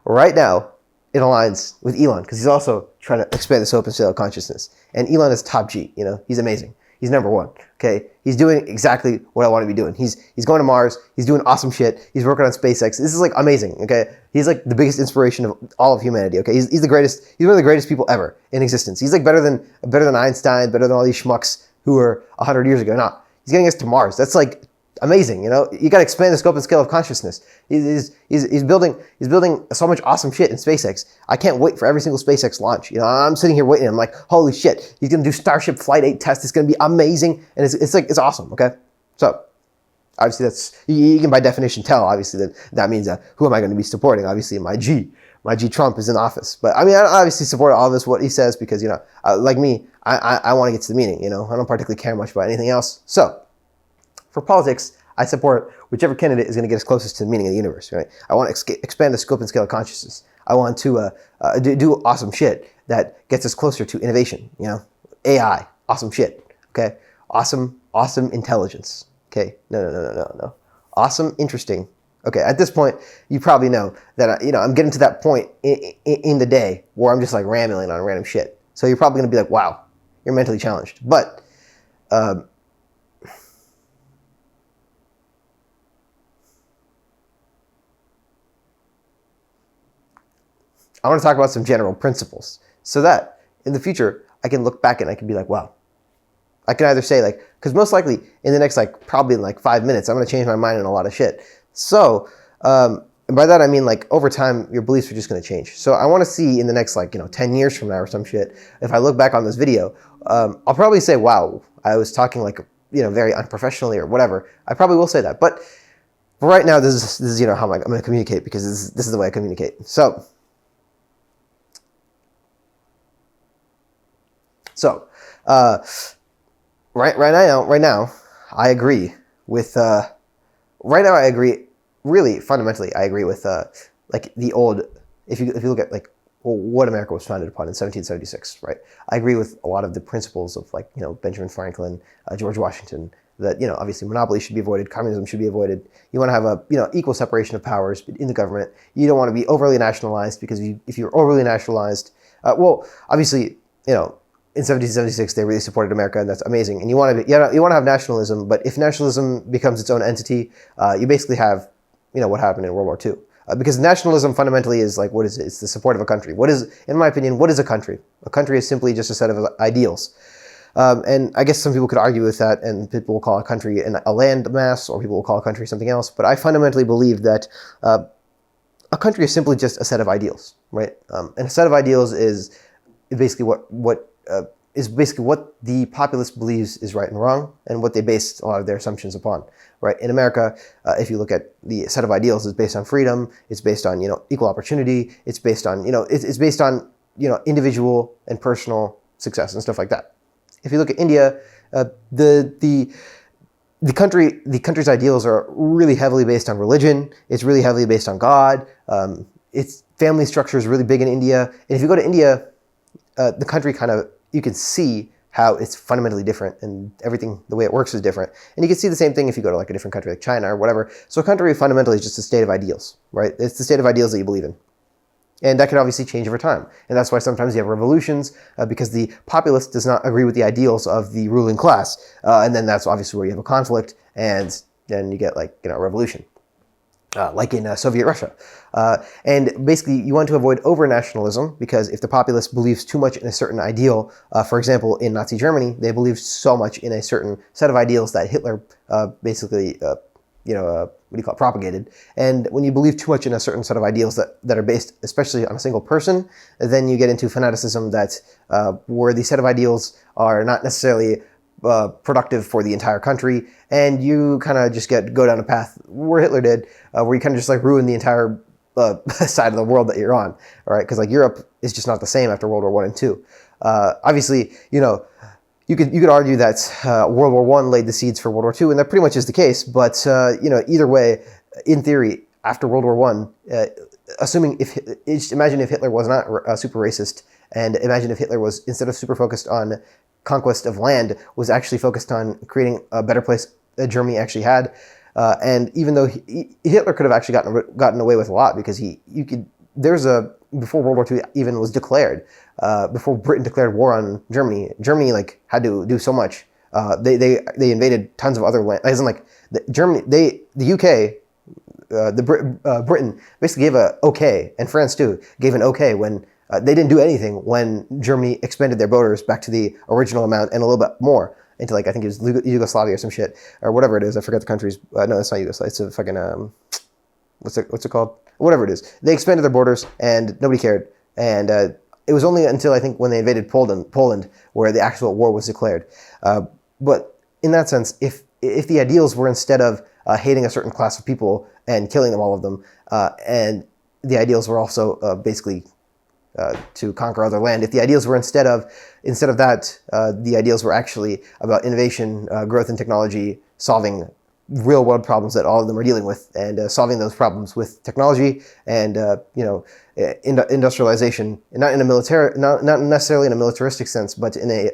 right now, it aligns with Elon because he's also trying to expand this open scale of consciousness. And Elon is top G, you know, he's amazing. He's number one, okay? He's doing exactly what I want to be doing. He's going to Mars. He's doing awesome shit. He's working on SpaceX. This is like amazing, okay? He's like the biggest inspiration of all of humanity, okay? He's the greatest. He's one of the greatest people ever in existence. He's like better than Einstein, better than all these schmucks who were 100 years ago. No, he's getting us to Mars. That's like amazing, you know? You got to expand the scope and scale of consciousness. He's building so much awesome shit in SpaceX. I can't wait for every single SpaceX launch. You know, I'm sitting here waiting. I'm like, holy shit, he's gonna do Starship Flight 8 test. It's gonna be amazing, and it's awesome. Okay, so obviously that's you can by definition tell obviously that means who am I going to be supporting? Obviously my G Trump is in office, but I mean I obviously support all of this what he says because you know like me I want to get to the meaning. You know, I don't particularly care much about anything else. So. For politics, I support whichever candidate is going to get us closest to the meaning of the universe, right? I want to expand the scope and scale of consciousness. I want to do awesome shit that gets us closer to innovation, you know? AI, awesome shit, okay? Awesome intelligence, okay? No. Awesome, interesting. Okay, at this point, you probably know that, you know, I'm getting to that point in the day where I'm just like rambling on random shit. So you're probably going to be like, wow, you're mentally challenged. But, I want to talk about some general principles so that in the future, I can look back and I can be like, wow. I can either say like, because most likely in the next like, probably in like 5 minutes, I'm going to change my mind on a lot of shit. So, and by that I mean like over time, your beliefs are just going to change. So I want to see in the next like, 10 years from now or some shit, if I look back on this video, I'll probably say, wow, I was talking like, very unprofessionally or whatever. I probably will say that. But right now, this is how I'm going to communicate because this is the way I communicate. So, right now, I agree with. Right now, I agree. Really, fundamentally, I agree with like the old. If you look at like what America was founded upon in 1776, right? I agree with a lot of the principles of like Benjamin Franklin, George Washington. That obviously monopoly should be avoided, communism should be avoided. You want to have a equal separation of powers in the government. You don't want to be overly nationalized because if you're overly nationalized, well, obviously in 1776, they really supported America, and that's amazing. And you want to have nationalism, but if nationalism becomes its own entity, you basically have, what happened in World War II. Because nationalism fundamentally is like, what is it? It's the support of a country. In my opinion, what is a country? A country is simply just a set of ideals. And I guess some people could argue with that, and people will call a country a land mass, or people will call a country something else. But I fundamentally believe that a country is simply just a set of ideals, right? And a set of ideals is basically what the populace believes is right and wrong, and what they base a lot of their assumptions upon. Right? In America, if you look at the set of ideals, it's based on freedom. It's based on equal opportunity. It's based on it's based on individual and personal success and stuff like that. If you look at India, the country's ideals are really heavily based on religion. It's really heavily based on God. Its family structure is really big in India. And if you go to India, the country you can see how it's fundamentally different, and everything, the way it works is different. And you can see the same thing if you go to like a different country like China or whatever. So a country fundamentally is just a state of ideals, right? It's the state of ideals that you believe in. And that can obviously change over time. And that's why sometimes you have revolutions, because the populace does not agree with the ideals of the ruling class. And then that's obviously where you have a conflict, and then you get like, a revolution. like in Soviet Russia. And basically, you want to avoid over-nationalism because if the populace believes too much in a certain ideal, for example, in Nazi Germany, they believed so much in a certain set of ideals that Hitler basically, propagated. And when you believe too much in a certain set of ideals that are based especially on a single person, then you get into fanaticism that where the set of ideals are not necessarily productive for the entire country, and you kind of just go down a path where Hitler did, where you kind of just like ruin the entire side of the world that you're on, all right? Because like Europe is just not the same after World War One and Two. Obviously, you could argue that World War One laid the seeds for World War Two, and that pretty much is the case. But either way, in theory, after World War One, imagine if Hitler was not super racist, and imagine if Hitler was, instead of super focused on conquest of land, was actually focused on creating a better place that Germany actually had. And even though Hitler could have actually gotten away with a lot, because before World War II even was declared, before Britain declared war on Germany, like had to do so much. They invaded tons of other land. As in, like the UK, Britain basically gave a okay, and France too gave an okay when they didn't do anything when Germany expanded their borders back to the original amount and a little bit more into, like, I think it was Yugoslavia or some shit, or whatever it is. I forget the countries. No, it's not Yugoslavia. It's a fucking what's it called? Whatever it is. They expanded their borders and nobody cared. And it was only until, I think, when they invaded Poland where the actual war was declared. But in that sense, if the ideals were, instead of hating a certain class of people and killing them, all of them, and the ideals were also basically to conquer other land. If the ideals were instead of that, the ideals were actually about innovation, growth in technology, solving real world problems that all of them are dealing with, and solving those problems with technology and industrialization, and not necessarily in a militaristic sense, but in a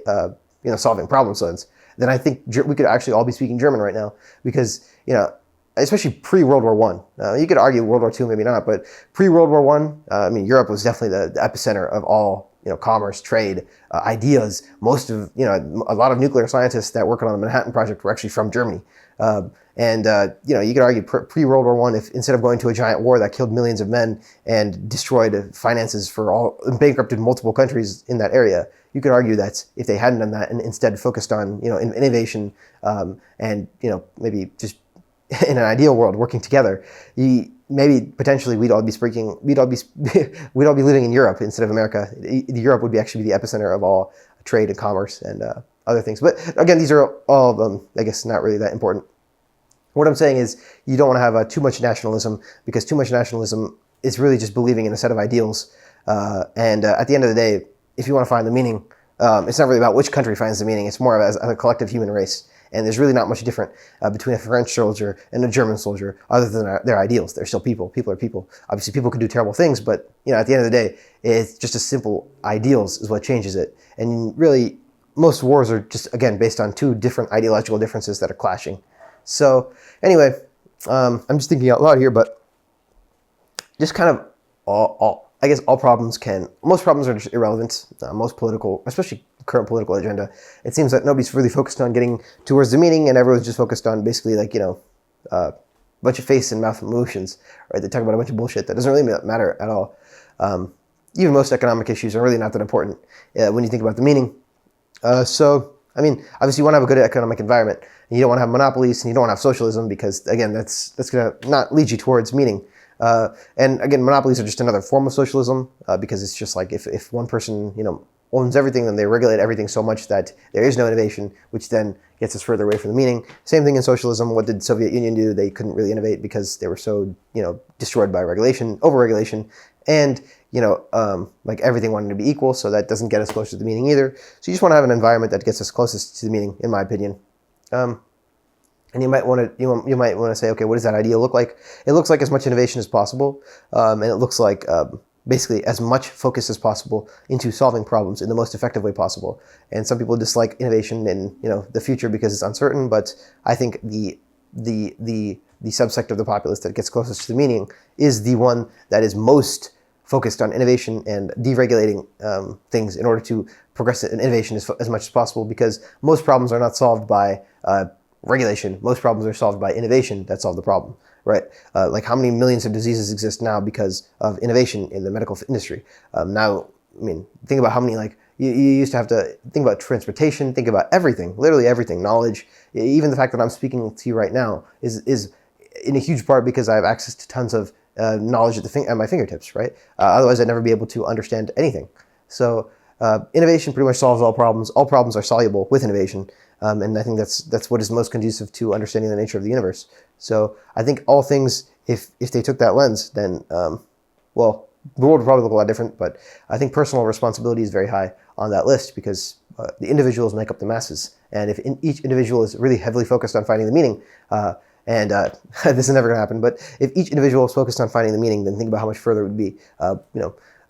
solving problem sense. Then I think we could actually all be speaking German right now, because especially pre-World War One. You could argue World War Two, maybe not, but pre-World War One, Europe was definitely the epicenter of all commerce, trade, ideas. Most of a lot of nuclear scientists that work on the Manhattan Project were actually from Germany. You could argue pre-World War One, if instead of going to a giant war that killed millions of men and destroyed finances for bankrupted multiple countries in that area, you could argue that if they hadn't done that and instead focused on innovation and maybe just in an ideal world working together, maybe potentially we'd all be living in Europe instead of America. Europe would actually be the epicenter of all trade and commerce and other things. But again, these are all I guess not really that important. What I'm saying is you don't want to have too much nationalism, because too much nationalism is really just believing in a set of ideals. And at the end of the day, if you want to find the meaning, it's not really about which country finds the meaning. It's more of as a collective human race. And there's really not much different between a French soldier and a German soldier, other than their ideals. They're still people. People are people. Obviously, people can do terrible things, but at the end of the day, it's just a simple ideals is what changes it. And really, most wars are just, again, based on two different ideological differences that are clashing. So anyway, I'm just thinking out loud here, but just kind of most problems are just irrelevant. Most political, especially current political agenda, it seems that nobody's really focused on getting towards the meaning, and everyone's just focused on basically a bunch of face and mouth emotions, right? They talk about a bunch of bullshit that doesn't really matter at all. Even most economic issues are really not that important when you think about the meaning. So, obviously you want to have a good economic environment, and you don't want to have monopolies, and you don't want to have socialism, because again, that's going to not lead you towards meaning. And again, monopolies are just another form of socialism, because it's just like if one person, owns everything, then they regulate everything so much that there is no innovation, which then gets us further away from the meaning. Same thing in socialism. What did the Soviet Union do? They couldn't really innovate because they were so, destroyed by regulation, over-regulation, and, like everything wanted to be equal, so that doesn't get us closer to the meaning either. So you just want to have an environment that gets us closest to the meaning, in my opinion. And you might want to say, okay, what does that ideal look like? It looks like as much innovation as possible, and it looks like basically as much focus as possible into solving problems in the most effective way possible. And some people dislike innovation in the future because it's uncertain, but I think the subsect of the populace that gets closest to the meaning is the one that is most focused on innovation and deregulating things in order to progress in innovation as much as possible, because most problems are not solved by regulation. Most problems are solved by innovation that solve the problem. right? Like how many millions of diseases exist now because of innovation in the medical industry. Now, I mean, think about how many, like, you used to have to think about transportation, think about everything, literally everything, knowledge. Even the fact that I'm speaking to you right now is in a huge part because I have access to tons of knowledge at my fingertips, right? Otherwise, I'd never be able to understand anything. So innovation pretty much solves all problems. All problems are soluble with innovation. And I think that's what is most conducive to understanding the nature of the universe. So I think all things, if they took that lens, then, well, the world would probably look a lot different, but I think personal responsibility is very high on that list because the individuals make up the masses. And if each individual is really heavily focused on finding the meaning, this is never going to happen, but if each individual is focused on finding the meaning, then think about how much further it would be.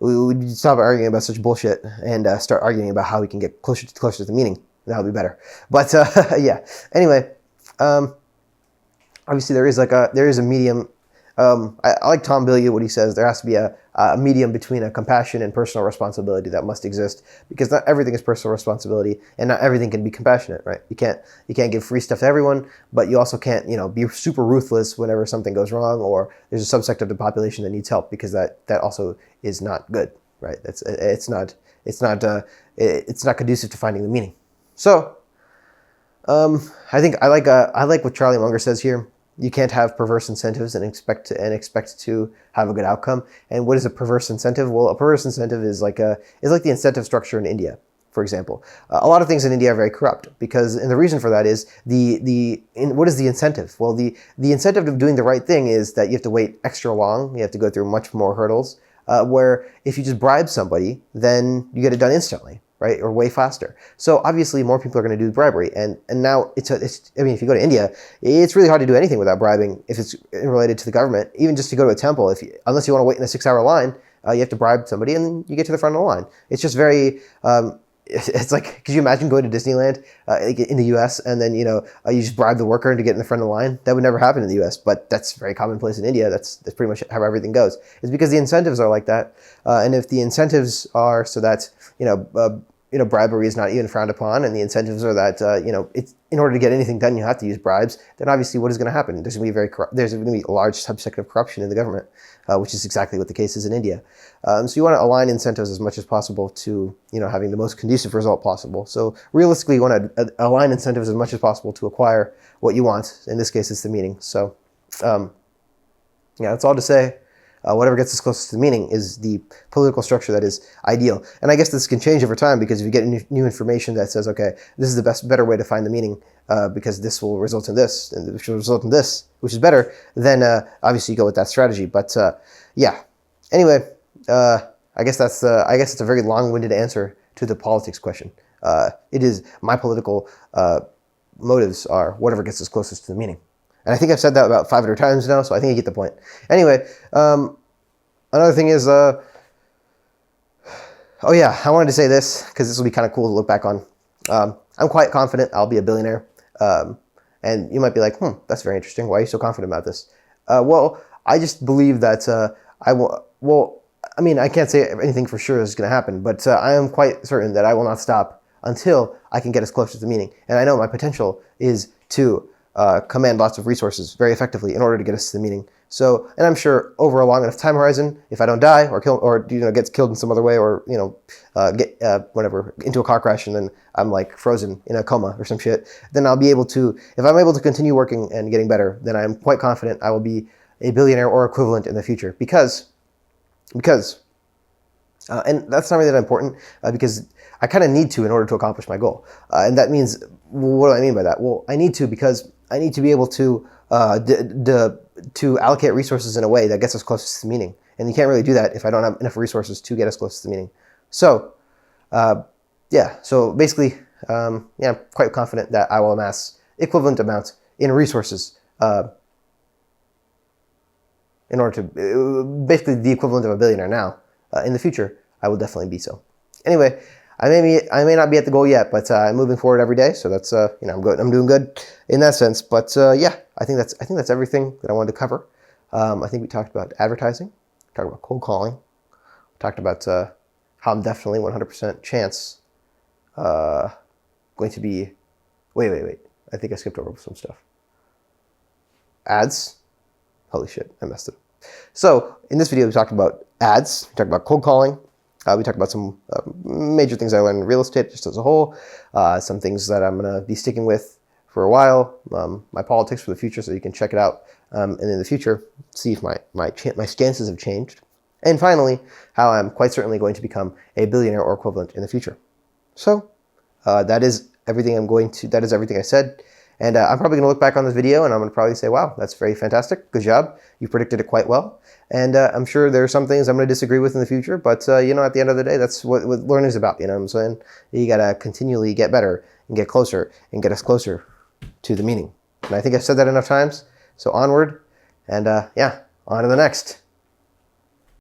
We would stop arguing about such bullshit and start arguing about how we can get closer to the meaning. That would be better. But yeah. Anyway, obviously there is a medium. I like Tom Bilyeu, what he says. There has to be a medium between a compassion and personal responsibility that must exist, because not everything is personal responsibility, and not everything can be compassionate, right? You can't give free stuff to everyone, but you also can't, be super ruthless whenever something goes wrong or there's a subsect of the population that needs help, because that also is not good, right? It's not conducive to finding the meaning. So, I think I like what Charlie Munger says here. You can't have perverse incentives and expect to have a good outcome. And what is a perverse incentive? Well, a perverse incentive is like the incentive structure in India, for example. A lot of things in India are very corrupt and the reason for that is what is the incentive? Well, the incentive of doing the right thing is that you have to wait extra long. You have to go through much more hurdles. Where if you just bribe somebody, then you get it done instantly, right? Or way faster. So obviously more people are going to do bribery. And now if you go to India, it's really hard to do anything without bribing if it's related to the government. Even just to go to a temple, unless you want to wait in a 6-hour line, you have to bribe somebody and then you get to the front of the line. It's just very, it's like, could you imagine going to Disneyland in the US and then, you just bribe the worker to get in the front of the line? That would never happen in the US, but that's very commonplace in India. That's pretty much how everything goes. It's because the incentives are like that. And if the incentives are so that, bribery is not even frowned upon, and the incentives are that, it's in order to get anything done, you have to use bribes, then obviously what is going to happen? There's going to be a large subsect of corruption in the government, which is exactly what the case is in India. So you want to align incentives as much as possible to, having the most conducive result possible. So realistically, you want to align incentives as much as possible to acquire what you want. In this case, it's the meaning. So, that's all to say. Whatever gets us closest to the meaning is the political structure that is ideal. And I guess this can change over time, because if you get new information that says, okay, this is the better way to find the meaning, because this will result in this, and which will result in this, which is better, then obviously you go with that strategy. But yeah. Anyway, I guess it's a very long-winded answer to the politics question. It is my political motives are whatever gets us closest to the meaning. And I think I've said that about 500 times now, so I think you get the point. Anyway, another thing is, I wanted to say this, because this will be kind of cool to look back on. I'm quite confident I'll be a billionaire. And you might be like, that's very interesting. Why are you so confident about this? Well, I just believe that I will, I can't say anything for sure is going to happen, but I am quite certain that I will not stop until I can get as close to the meaning. And I know my potential is to command lots of resources very effectively in order to get us to the meaning. So, and I'm sure over a long enough time horizon, if I don't die or gets killed in some other way, or get into a car crash and then I'm like frozen in a coma or some shit, then I'll be able to, if I'm able to continue working and getting better, then I'm quite confident I will be a billionaire or equivalent in the future. Because and that's not really that important, because I kind of need to in order to accomplish my goal. And that means, what do I mean by that? Well, I need to because I need to be able to to allocate resources in a way that gets us closest to the meaning. And you can't really do that if I don't have enough resources to get us close to the meaning. So, so basically, I'm quite confident that I will amass equivalent amounts in resources in order to, basically the equivalent of a billionaire now. In the future, I will definitely be so. Anyway, I may not be at the goal yet, but I'm moving forward every day. So that's I'm good. I'm doing good in that sense. But I think that's everything that I wanted to cover. I think we talked about advertising, talked about cold calling, talked about how I'm definitely 100% chance going to be. Wait. I think I skipped over some stuff. Ads. Holy shit, I messed it up. So in this video, we talked about ads, we talked about cold calling, we talked about some major things I learned in real estate just as a whole, some things that I'm going to be sticking with for a while, my politics for the future, so you can check it out, and in the future, see if my stances have changed. And finally, how I'm quite certainly going to become a billionaire or equivalent in the future. So that is everything that is everything I said. And I'm probably going to look back on this video and I'm going to probably say, wow, that's very fantastic. Good job. You predicted it quite well. And I'm sure there are some things I'm going to disagree with in the future. But, you know, at the end of the day, that's what learning is about. You know what I'm saying? You got to continually get better and get closer and get us closer to the meaning. And I think I've said that enough times. So onward and, yeah, on to the next.